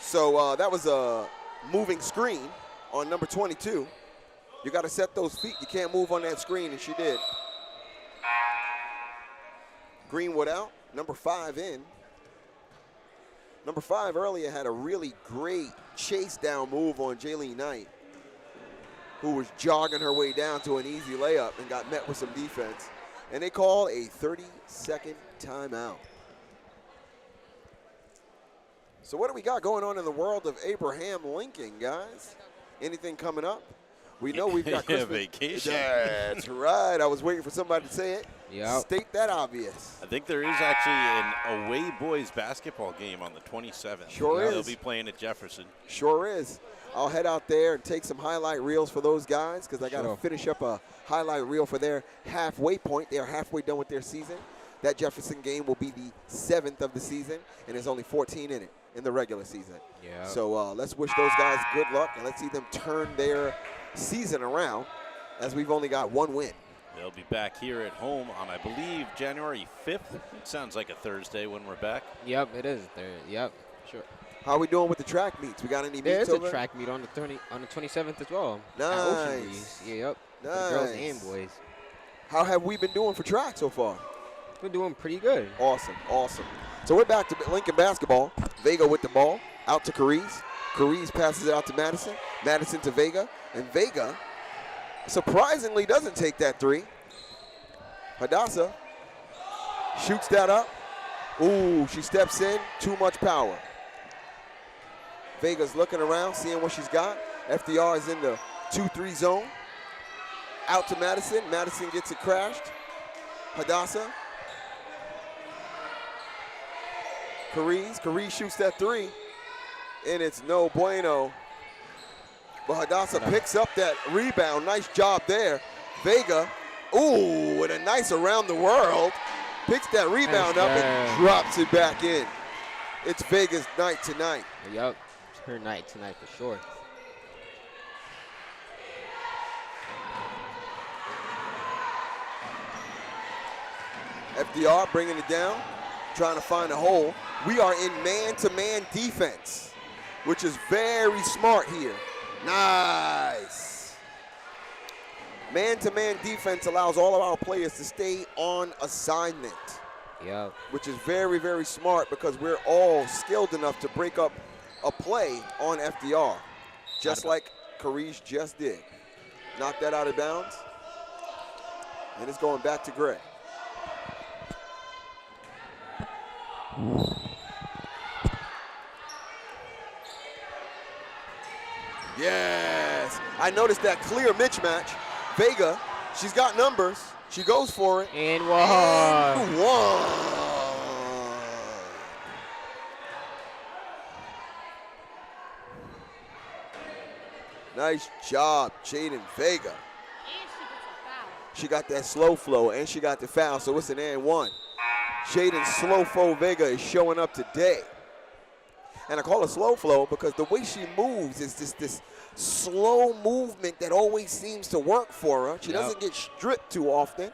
So that was a moving screen on number 22. You got to set those feet. You can't move on that screen, and she did. Greenwood out, number 5 in. Number 5 earlier had a really great chase down move on Jaylene Knight, who was jogging her way down to an easy layup and got met with some defense. And they call a 30-second timeout. So what do we got going on in the world of Abraham Lincoln, guys? Anything coming up? We know we've got Christmas. Vacation. That's right. I was waiting for somebody to say it. Yep. State that obvious. I think there is actually an away boys basketball game on the 27th. Sure is. They'll be playing at Jefferson. Sure is. I'll head out there and take some highlight reels for those guys because I got to finish up a highlight reel for their halfway point. They are halfway done with their season. That Jefferson game will be the 7th of the season, and there's only 14 in it in the regular season. Yeah. So let's wish those guys good luck, and let's see them turn their season around as we've only got 1 win. They'll be back here at home on, I believe, January 5th. It sounds like a Thursday when we're back. Yep, it is. Yep, sure. How are we doing with the track meets? We got any meets There's over? a track meet on the 27th as well. Nice. At Ocean Breeze. Yeah, yep. For the girls and boys. How have we been doing for track so far? been doing pretty good. Awesome, awesome. So we're back to Lincoln basketball. Vega with the ball, out to Cariz. Cariz passes it out to Madison. Madison to Vega, and Vega surprisingly doesn't take that three. Hadassah shoots that up. Ooh, she steps in, too much power. Vega's looking around, seeing what she's got. FDR is in the 2-3 zone. Out to Madison. Madison gets it crashed. Hadassah. Cariz shoots that three, and it's no bueno. But Hadassah picks up that rebound. Nice job there. Vega, ooh, with a nice around the world. Picks that rebound up and drops it back in. It's Vega's night tonight. Yup, it's her night tonight for sure. FDR bringing it down, trying to find a hole. We are in man-to-man defense, which is very smart here. Nice. Man-to-man defense allows all of our players to stay on assignment, which is very, very smart because we're all skilled enough to break up a play on FDR, just like Cariz just did. Knocked that out of bounds, and it's going back to Gray. Yes, I noticed that clear mismatch. Vega, she's got numbers. She goes for it. And one. And one. Nice job, Jaden Vega. And she gets a foul. She got that slow flow, and she got the foul, so it's an and one. Jaden Slow Flow Vega is showing up today. And I call her slow flow because the way she moves is just this slow movement that always seems to work for her. She doesn't get stripped too often.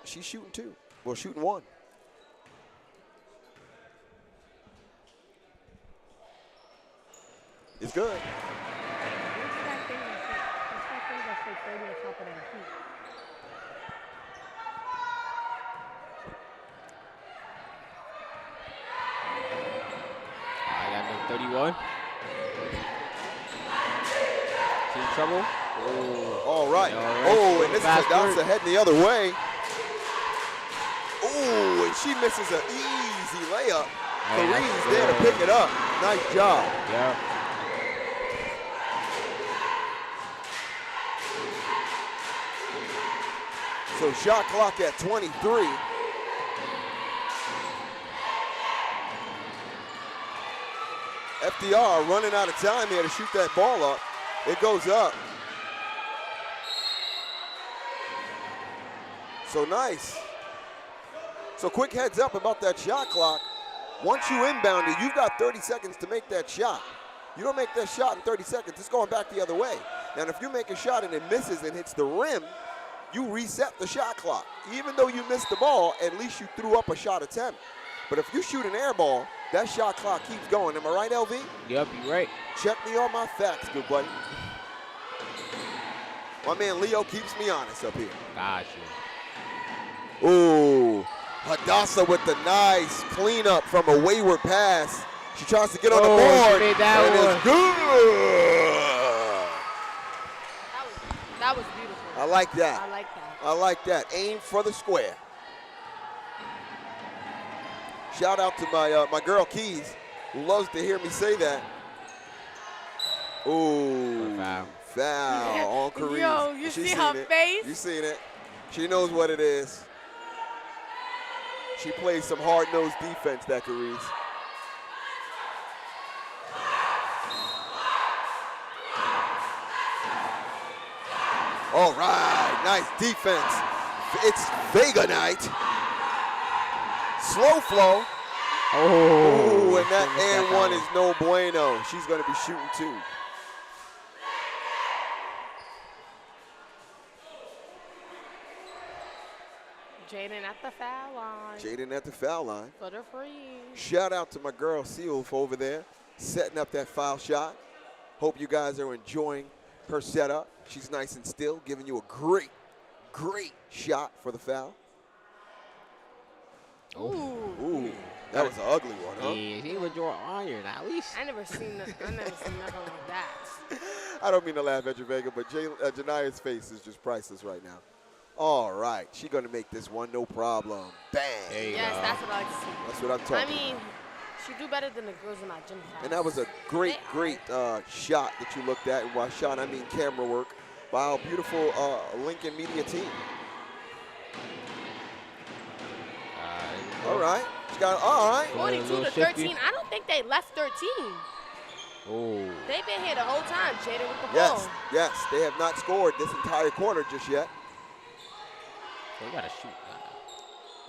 She's shooting two. Well, shooting one. It's good. What's that thing that say 30 on top of that heat? I got no 31. She in trouble? Oh. All right. All right. Oh, and this is Fast Hadassah work. heading the other way. Oh, and she misses an easy layup. Hey, that's Cariz there to good. pick it up. Nice job. Yeah. So shot clock at 23. FDR running out of time here to shoot that ball up. It goes up. So nice. So quick heads up about that shot clock. Once you inbound it, you've got 30 seconds to make that shot. You don't make that shot in 30 seconds, it's going back the other way. Now, if you make a shot and it misses and hits the rim, you reset the shot clock. Even though you missed the ball, at least you threw up a shot attempt. But if you shoot an air ball, that shot clock keeps going. Am I right, LV? Yep, you're right. Check me on my facts, good buddy. My man Leo keeps me honest up here. Gotcha. Ooh, Hadassah with the nice cleanup from a wayward pass. She tries to get on the Oh, board, she made that and one. it's good. That was beautiful. I like that. I like that. I like that. Aim for the square. Shout out to my girl Keys, who loves to hear me say that. Ooh, foul on Cariz. Yo, you She see seen her it. face? You seen it. She knows what it is. She plays some hard-nosed defense, that Cariz. All right, nice defense. It's Vega night. Slow flow. Oh, And that and one is no bueno. She's going to be shooting two. Jaden at the foul line. Jaden at the foul line. For the free. Shout out to my girl Sealf over there, setting up that foul shot. Hope you guys are enjoying her setup. She's nice and still, giving you a great, Great shot for the foul. Ooh, that was an ugly one, huh? Yeah, he would draw iron at least. I never seen nothing like that. I don't mean to laugh at you, Vega, but Jania's face is just priceless right now. All right, she's going to make this one, no problem. Bang. Yes, that's what I like to see. That's what I'm talking about. I mean, she do better than the girls in our gym class. And that was a great shot that you looked at. And by shot, I mean camera work by our beautiful Lincoln media team. All right. She got, all right. 42 to 13. I don't think they left 13. Oh. They've been here the whole time, Jaden with the ball. Yes. They have not scored this entire quarter just yet. They got to shoot that.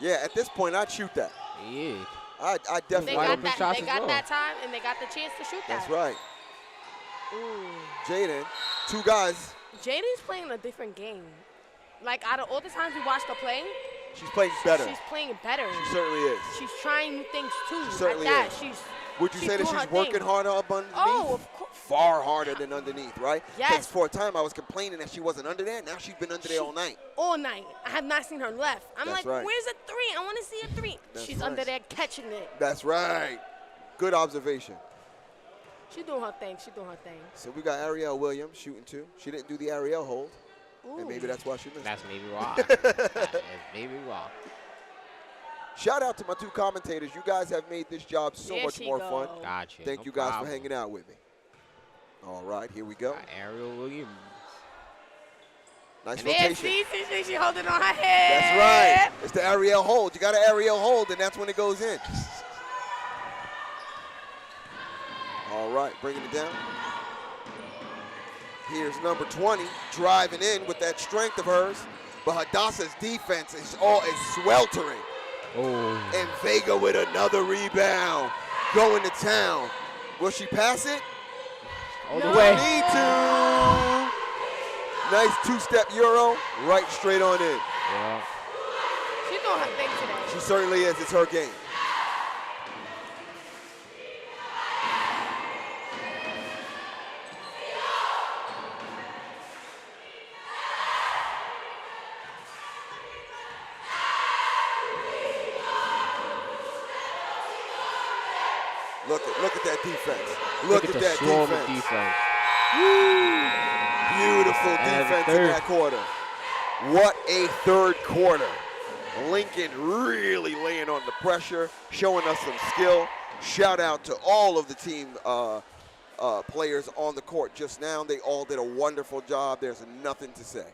Yeah, at this point, I'd shoot that. Yeah. I They definitely. got that time, and they got the chance to shoot that. That's right. Ooh. Jaden, two guys. Jaden's playing a different game. Like, out of all the times we watched her play, She's playing better. she's playing better. She certainly is. She's trying new things, too. She certainly like that. is. Would you say that she's working harder up underneath? Oh, of course. Far harder than underneath, right? Yes. Because for a time I was complaining that she wasn't under there. Now she's been under there all night. All night. I have not seen her left. I'm That's like, right. where's a three? I want to see a three. That's She's right. under there catching it. That's right. Good observation. She's doing her thing. She's doing her thing. So we got Ariel Williams shooting two. She didn't do the Ariel hold. Ooh. And maybe that's why she missed. That's maybe why. That is maybe why. Shout out to my two commentators. You guys have made this job so There much she more go. fun. Gotcha. Thank no you guys problem. for hanging out with me. All right, here we go. Got Ariel Williams. Nice There, rotation. she holding on her head. That's right. It's the Ariel hold. You got an Ariel hold, and that's when it goes in. All right, bringing it down. Here's number 20 driving in with that strength of hers. But Hadassah's defense is sweltering. Oh. And Vega with another rebound. Going to town. Will she pass it? All No. the way. Need to. Nice two-step Euro. Right straight on in. Yeah. She's doing her thing today. She certainly is. It's her game. Look at that defense. Look at the that swarm of defense. defense. Beautiful And defense in third. that quarter. What a third quarter. Lincoln really laying on the pressure, showing us some skill. Shout out to all of the team players on the court just now. They all did a wonderful job. There's nothing to say.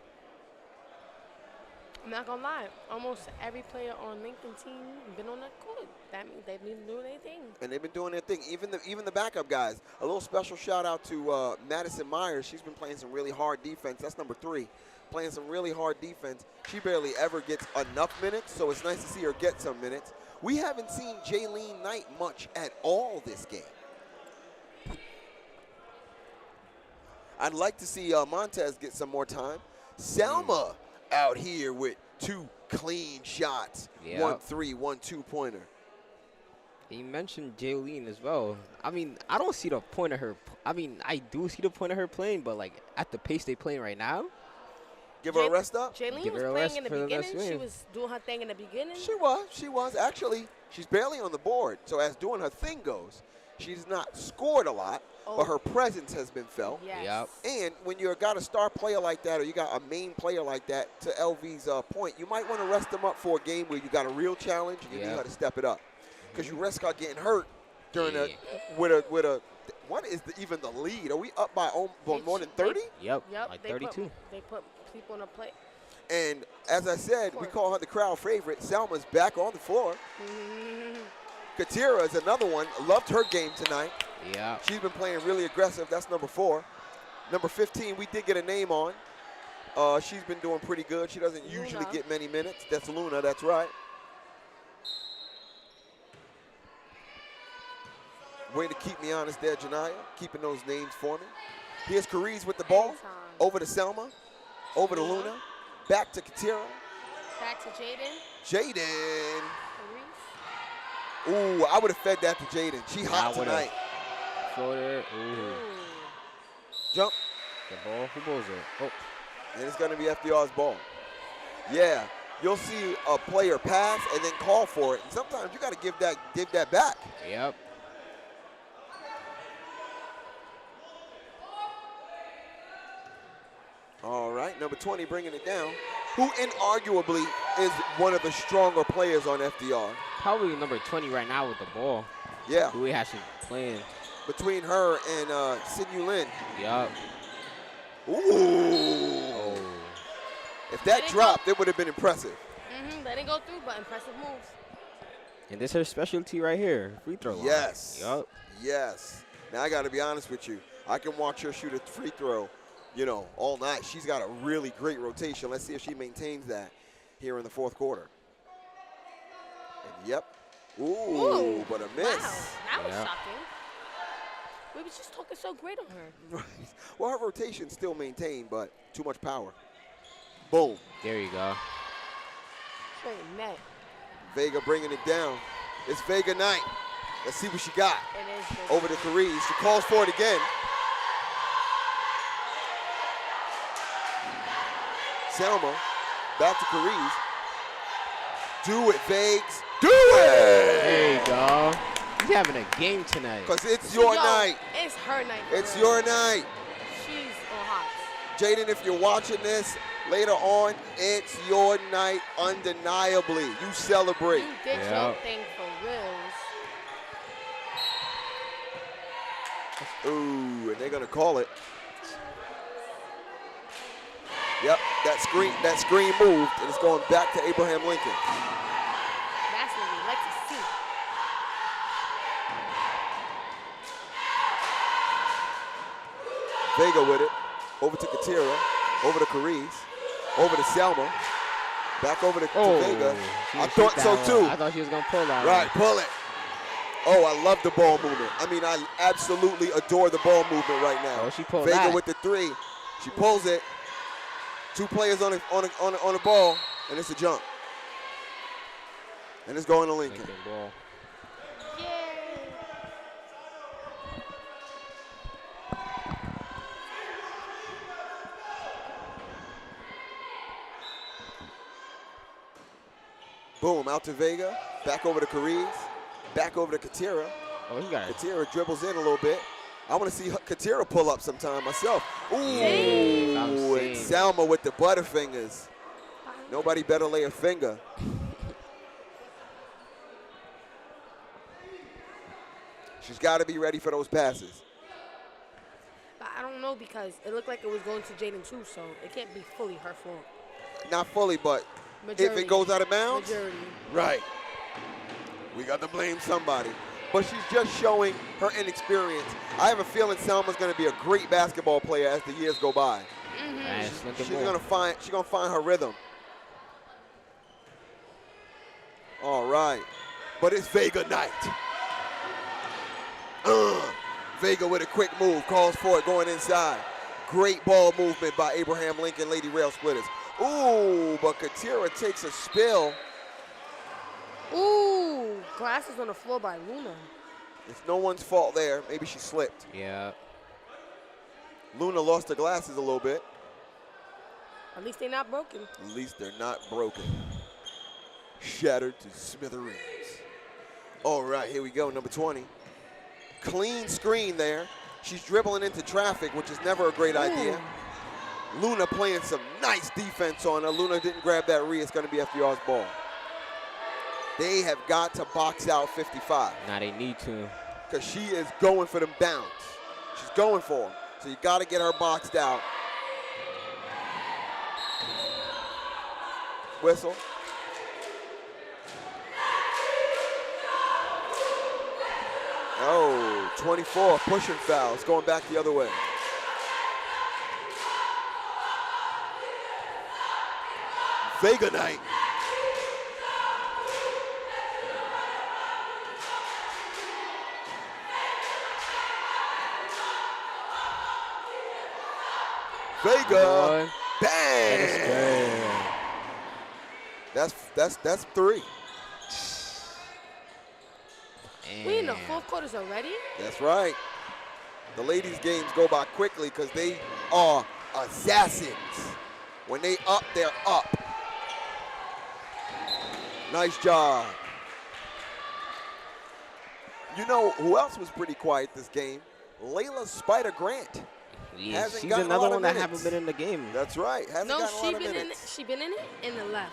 I'm not gonna lie. Almost every player on Lincoln team been on that court. That means they've been doing their thing. And they've been doing their thing. Even the backup guys. A little special shout out to Madison Myers. She's been playing some really hard defense. That's number 3. Playing some really hard defense. She barely ever gets enough minutes, so it's nice to see her get some minutes. We haven't seen Jaylene Knight much at all this game. I'd like to see Montez get some more time. Selma out here with 2 clean shots. Yep. 1-3, 1 2-pointer. You mentioned Jaylene as well. I mean, I don't see the point of her. I mean, I do see the point of her playing, but like at the pace they playing right now. Give her a rest up? Jaylene Give was her a playing rest in the for the next beginning. She game. was doing her thing in the beginning. She was. Actually, she's barely on the board. So as doing her thing goes, she's not scored a lot, but her presence has been felt. Yes. Yep. And when you got a star player like that, or you got a main player like that, to LV's point, you might want to rest them up for a game where you got a real challenge and you need her to step it up. Because you risk her getting hurt during with a what is even the lead? Are we up by more than 30? Yep. Yep. Like they 32. They put people on the plate. And as I said, we call her the crowd favorite. Selma's back on the floor. Katira is another one. Loved her game tonight. Yeah. She's been playing really aggressive. That's number 4. Number 15, we did get a name on. She's been doing pretty good. She doesn't usually get many minutes. That's Luna, that's right. Way to keep me honest there, Janiyah. Keeping those names for me. Here's Cariz with the ball. Anytime. Over to Selma. Over to Luna. Back to Katira. Back to Jaden. Jaden. Cariz. Ooh, I would have fed that to Jaden. She hot I would've. tonight. Floater. Ooh. Ooh. Jump. The ball. Who bowls it? Oh. And it's going to be FDR's ball. Yeah, you'll see a player pass and then call for it. And sometimes you got to give that back. Yep. All right, number 20 bringing it down, who inarguably is one of the stronger players on FDR. Probably number 20 right now with the ball. Yeah. Who we actually playing. Between her and Sinew Lin. Yup. Ooh. Oh. If that dropped, it would have been impressive. Let it go through, but impressive moves. And this is her specialty right here, free throw line. Yes. Yup. Yes. Now, I got to be honest with you. I can watch her shoot a free throw, you know, all night. She's got a really great rotation. Let's see if she maintains that here in the fourth quarter. And yep. Ooh, but a miss. Wow, that was shocking. We was just talking so great on her. Right. Well, her rotation still maintained, but too much power. Boom. There you go. Straight net. Vega bringing it down. It's Vega night. Let's see what she got. It is Vega. Over to Cariz. She calls for it again. Selma, back to Cariz. Do it, Vagues. Do it! There you go. He's having a game tonight. Because it's your night. It's her night. It's your night. She's on hot. Jaden, if you're watching this later on, it's your night undeniably. You celebrate. You did your thing for reals. Ooh, and they're going to call it. Yep, that screen moved, and it's going back to Abraham Lincoln. That's what we like to see. Vega with it. Over to Katira. Over to Cariz. Over to Selma. Back over to Vega. I thought so too. I thought she was going to pull that. Right, pull it. Oh, I love the ball movement. I mean, I absolutely adore the ball movement right now. Oh, she pulled Vega that. with the three. She pulls it. Two players on the ball, and it's a jump. And it's going to Lincoln. Ball. Yay. Boom, out to Vega. Back over to Cariz. Back over to Katira. Oh, he got it. Katira dribbles in a little bit. I want to see Katira pull up sometime myself. Ooh, and Selma with the butterfingers. Nobody better lay a finger. She's got to be ready for those passes. But I don't know because it looked like it was going to Jaden too, so it can't be fully her fault. Not fully, but Majority. if it goes out of bounds, Majority. right. We got to blame somebody. But she's just showing her inexperience. I have a feeling Selma's going to be a great basketball player as the years go by. She's going to find her rhythm. All right. But it's Vega night. Vega with a quick move, calls for it going inside. Great ball movement by Abraham Lincoln, Lady Rail Splitters. Ooh, but Katira takes a spill. Ooh, glasses on the floor by Luna. It's no one's fault there. Maybe she slipped. Yeah. Luna lost her glasses a little bit. At least they're not broken. At least they're not broken. Shattered to smithereens. All right, here we go, number 20. Clean screen there. She's dribbling into traffic, which is never a great idea. Luna playing some nice defense on her. Luna didn't grab that re. It's going to be FDR's ball. They have got to box out 55. Now they need to. Because she is going for them bounds. She's going for them. So you got to get her boxed out. Whistle. Oh, 24, pushing foul. It's going back the other way. Vega night. Vega, bang! That's three. We in the fourth quarters already? That's right. The ladies' games go by quickly because they are assassins. When they up, they're up. Nice job. You know who else was pretty quiet this game? Layla Spider Grant. Yeah, Hasn't she's gotten a another lot of one that minutes. haven't been in the game. That's right. Hasn't No, gotten a lot of she minutes. been in it in the left.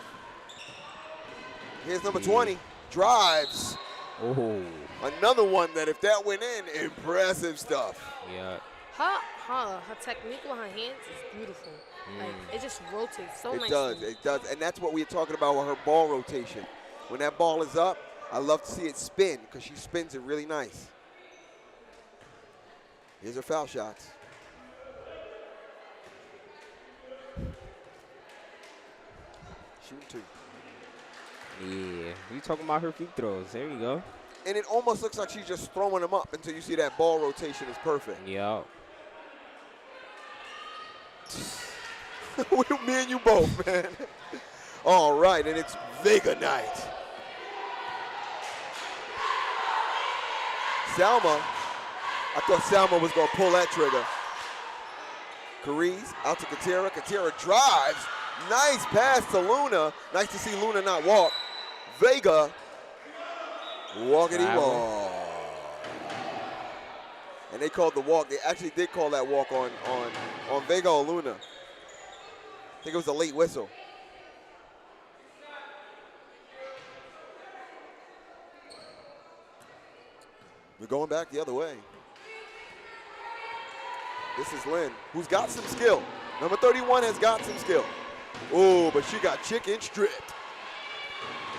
Here's number 20. Drives. Oh, Another one that if that went in, impressive stuff. yeah. Her technique with her hands is beautiful. Like it just rotates so nicely. It does. And that's what we were talking about with her ball rotation. When that ball is up, I love to see it spin because she spins it really nice. Here's her foul shots. Shooting 2. Yeah, we talking about her free throws. There you go. And it almost looks like she's just throwing them up until you see that ball rotation is perfect. Yeah. Me and you both, man. All right, and it's Vega night. Salma, I thought Salma was going to pull that trigger. Cariz out to Katera. Katera drives. Nice pass to Luna. Nice to see Luna not walk. Vega, walkity walk. And they called the walk. They actually did call that walk on Vega or Luna. I think it was a late whistle. We're going back the other way. This is Lynn, who's got some skill. Number 31 has got some skill. Oh, but she got chicken stripped.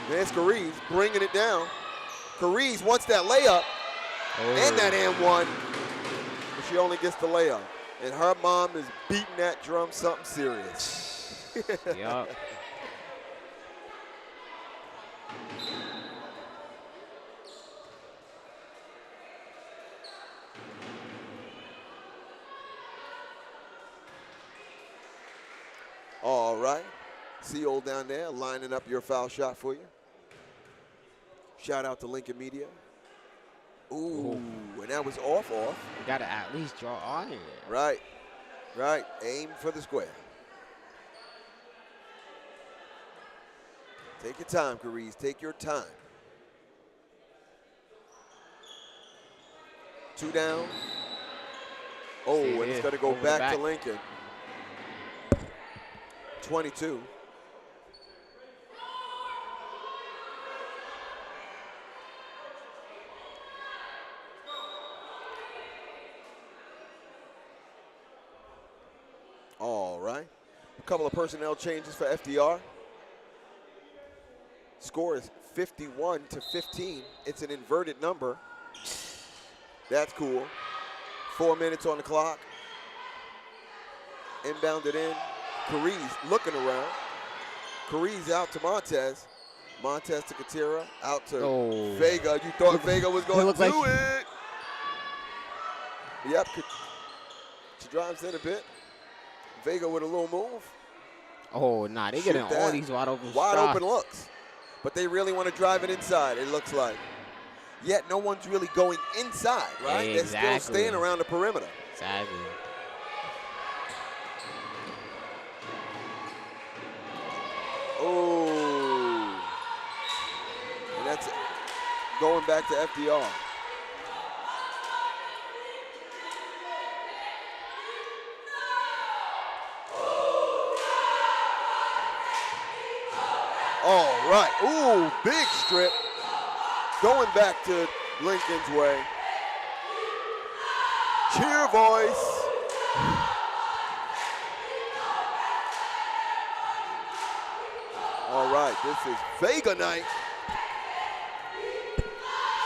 There's Cariz bringing it down. Cariz wants that layup and that and one, but she only gets the layup. And her mom is beating that drum something serious. Yup. All right. See old down there lining up your foul shot for you. Shout out to Lincoln Media. Ooh, and that was off. You gotta at least draw on it. Right. Aim for the square. Take your time, Cariz. Take your time. 2 down. Oh, and it's going to go back to Lincoln. 22. All right. A couple of personnel changes for FDR. Score is 51-15. It's an inverted number. That's cool. 4 minutes on the clock. Inbounded in. Cariz looking around. Cariz out to Montez. Montez to Katira. Out to Vega. You thought Vega was going to do it. Yep. She drives in a bit. Vega with a little move. Oh, nah, they getting all these wide open looks. But they really want to drive it inside, it looks like. Yet no one's really going inside, right? Exactly. They're still staying around the perimeter. Exactly. Oh. And that's going back to FDR. All right. Ooh, big strip. Going back to Lincoln's way. Cheer voice. All right, this is Vega night.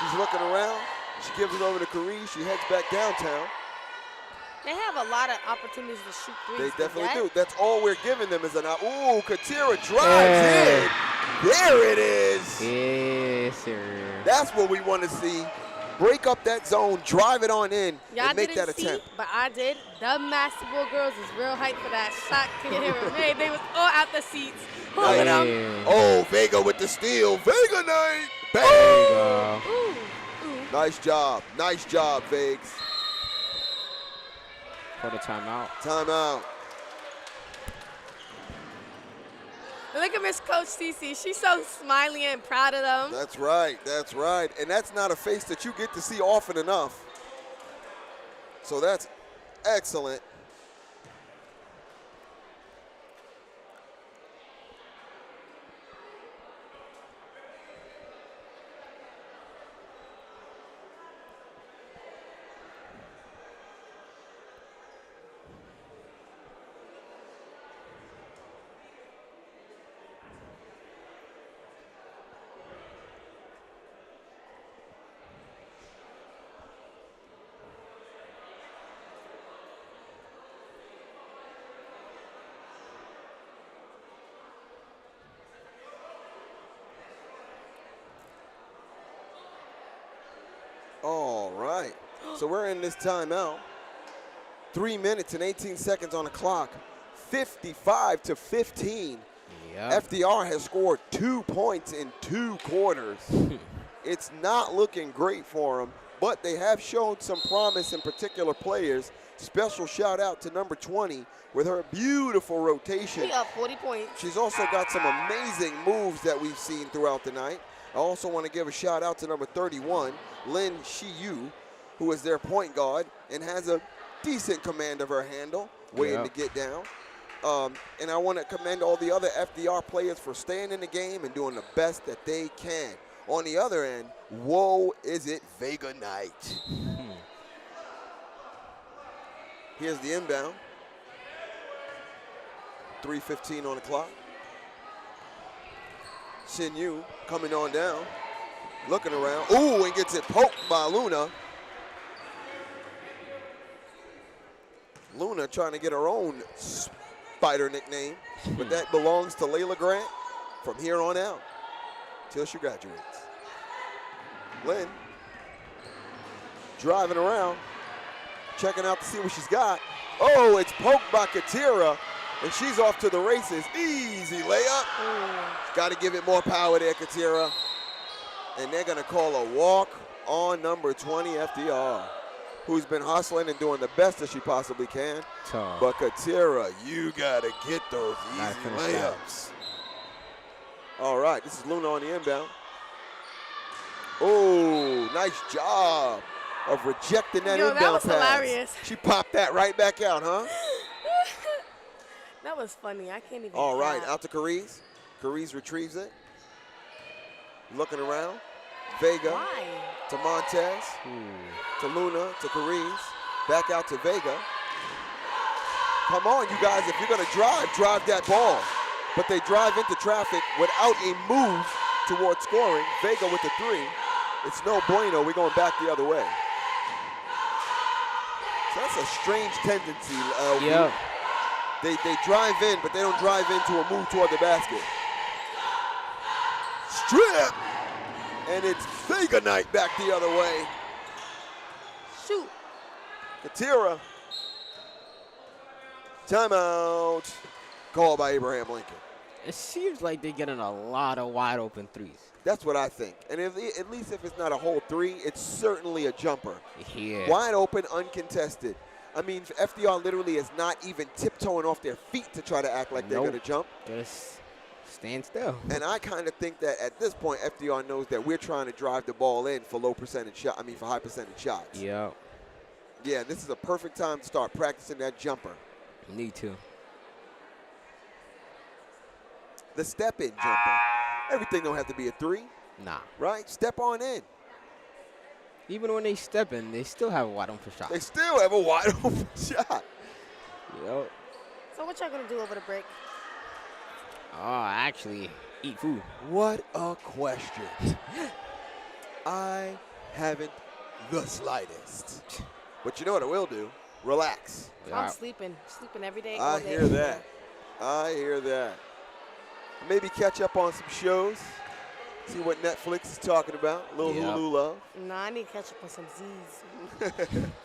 She's looking around. She gives it over to Cariz. She heads back downtown. They have a lot of opportunities to shoot threes. They definitely do. That's all we're giving them is an out. Ooh, Katira drives in. There it is. Yes, sir. That's what we want to see. Break up that zone, drive it on in, and make that attempt. But I did. The Masterful girls is real hyped for that shot Katira made. They was all out the seats. Oh, Vega with the steal. Vega night. Bang. There you go. Ooh. Nice job. Nice job, Vegs. For the timeout. Timeout. Look at Miss Coach Cece. She's so smiley and proud of them. That's right. That's right. And that's not a face that you get to see often enough. So that's excellent. All right. So we're in this timeout. 3 minutes and 18 seconds on the clock. 55-15. Yep. FDR has scored 2 points in 2 quarters. It's not looking great for them, but they have shown some promise in particular players. Special shout out to number 20 with her beautiful rotation. She got 40 points. She's also got some amazing moves that we've seen throughout the night. I also want to give a shout out to number 31, Lin Shiyu, who is their point guard and has a decent command of her handle, waiting to get down. And I want to commend all the other FDR players for staying in the game and doing the best that they can. On the other end, whoa, is it Vega night. Here's the inbound. 3:15 on the clock. Shin Yu coming on down, looking around. Ooh, and gets it poked by Luna. Luna trying to get her own spider nickname, but that belongs to Layla Grant from here on out till she graduates. Lynn driving around, checking out to see what she's got. Oh, it's poked by Katira, and she's off to the races. Easy layup. Got to give it more power there, Katira. And they're going to call a walk on number 20, FDR, who's been hustling and doing the best that she possibly can. Tough. But Katira, you got to get those Gotta easy finish that. layups. All right, this is Luna on the inbound. Oh, nice job of rejecting that Yo, that inbound was pass. hilarious. She popped that right back out, huh? That was funny. I can't even. All right, cap. out to Carice. Carice retrieves it. Looking around. Vega Why? to Montez. To Luna, to Carice. Back out to Vega. Come on, you guys. If you're going to drive that ball. But they drive into traffic without a move towards scoring. Vega with the 3. It's no bueno. We're going back the other way. So that's a strange tendency. Yep. They drive in, but they don't drive into a move toward the basket. Strip! And it's Vega night back the other way. Shoot. Katira. Timeout. Called by Abraham Lincoln. It seems like they're getting a lot of wide open threes. That's what I think. And at least if it's not a whole 3, it's certainly a jumper. Yeah. Wide open, uncontested. I mean, FDR literally is not even tiptoeing off their feet to try to act like they're Nope. going to jump. Just stand still. And I kind of think that at this point, FDR knows that we're trying to drive the ball in for for high percentage shots. Yeah. Yeah, this is a perfect time to start practicing that jumper. Need to. The step-in jumper. Everything don't have to be a 3, Nah. right? Step on in. Even when they step in, they still have a wide open shot. They still have a wide open shot. Yep. So what y'all gonna do over the break? Oh, actually, eat food. What a question. I haven't the slightest. But you know what I will do? Relax. Yeah. I'm sleeping every day. I all day. hear that. I hear that. Maybe catch up on some shows. See what Netflix is talking about. A little Yep. Hulu love. Nah, I need to catch up on some Z's.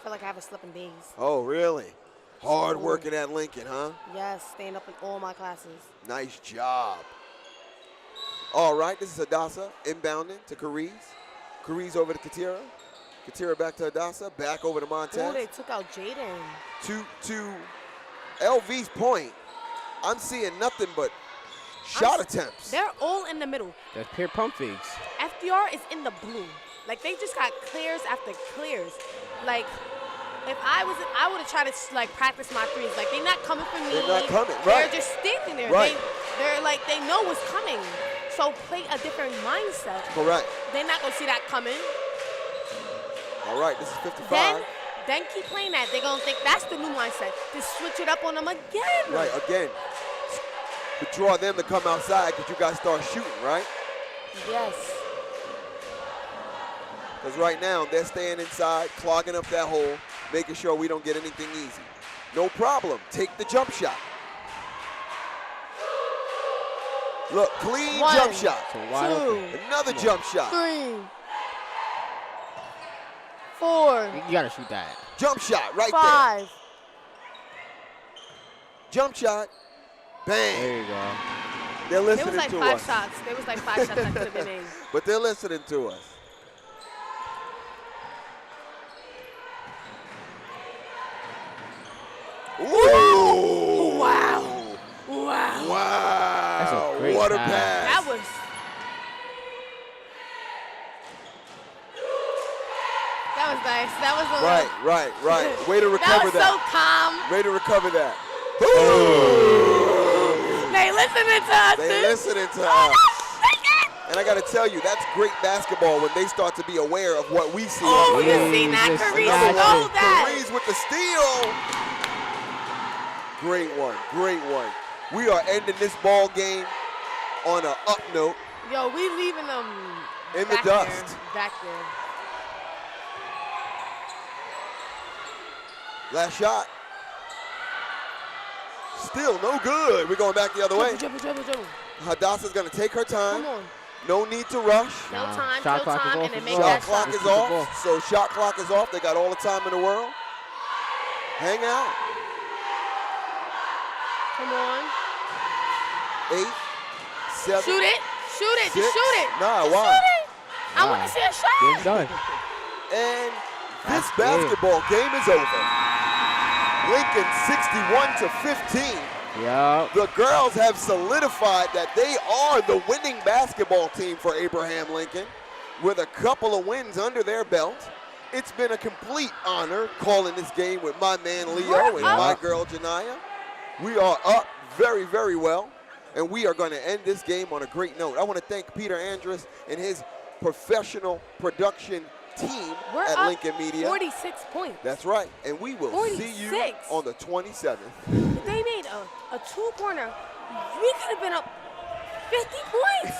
feel like I haven't slept in days. Oh, really? Hard working at Lincoln, huh? Yes, staying up in all my classes. Nice job. All right, this is Hadassah inbounding to Carice. Carice over to Katira. Katira back to Hadassah. Back over to Montez. Oh, they took out Jaden. To LV's point, I'm seeing nothing but Shot attempts. They're all in the middle. That's pure pump fakes. FDR is in the blue. Like, they just got clears after clears. Like, if I would have tried to, like, practice my threes. Like, they're not coming for me. They're not coming, right. They're just standing there. Right. They're like, they know what's coming. So play a different mindset. Correct. They're not going to see that coming. All right, this is 55. Then keep playing that. They're going to think that's the new mindset. Just switch it up on them again. Right, again. To draw them to come outside because you guys start shooting, right? Yes. Because right now, they're staying inside, clogging up that hole, making sure we don't get anything easy. No problem. Take the jump shot. Look, clean One, jump shot. So wide open. Another jump shot. 3, 4, You gotta shoot that. Jump shot right 5. there. Jump shot. Bang. There you go. They're There listening was like to 5 us. shots. There was like 5 shots that could have been in. But they're listening to us. Ooh! Wow. Wow. Wow. That's a great what a pass. pass. That was. That was nice. That was a Right. Way to That recover was that. so calm. Way to recover that. They listening to us. They dude. listening to Oh, us. no, take it. And I got to tell you, that's great basketball when they start to be aware of what we see. Oh, on the you field. seen that? just Carice smashed stole it. that. Carice with the steal. Great one. We are ending this ball game on an up note. Yo, we leaving them In the back dust. There, back there. Last shot. Still no good. We're going back the other way. Dribble. Hadassah's going to take her time. Come on. No need to rush. Kill Nah, time, shot kill clock is time, off and then as make well. Shot that clock shot. is This is the ball. off. So shot clock is off. They got all the time in the world. Hang out. Come on. 8, 7. Shoot it. Six. Just shoot it. Nah, Just why? shoot it. I want Nah. to see a shot. Game's done. And this That's basketball game is over. Lincoln 61 to 15. Yup. The girls have solidified that they are the winning basketball team for Abraham Lincoln with a couple of wins under their belt. It's been a complete honor calling this game with my man Leo and my girl Janiyah. We are up very, very well, and we are going to end this game on a great note. I want to thank Peter Andrus and his professional production team We're at up Lincoln Media. 46 points. That's right, and we will see you 46. on the 27th. They made a two-pointer. We could have been up 50 points.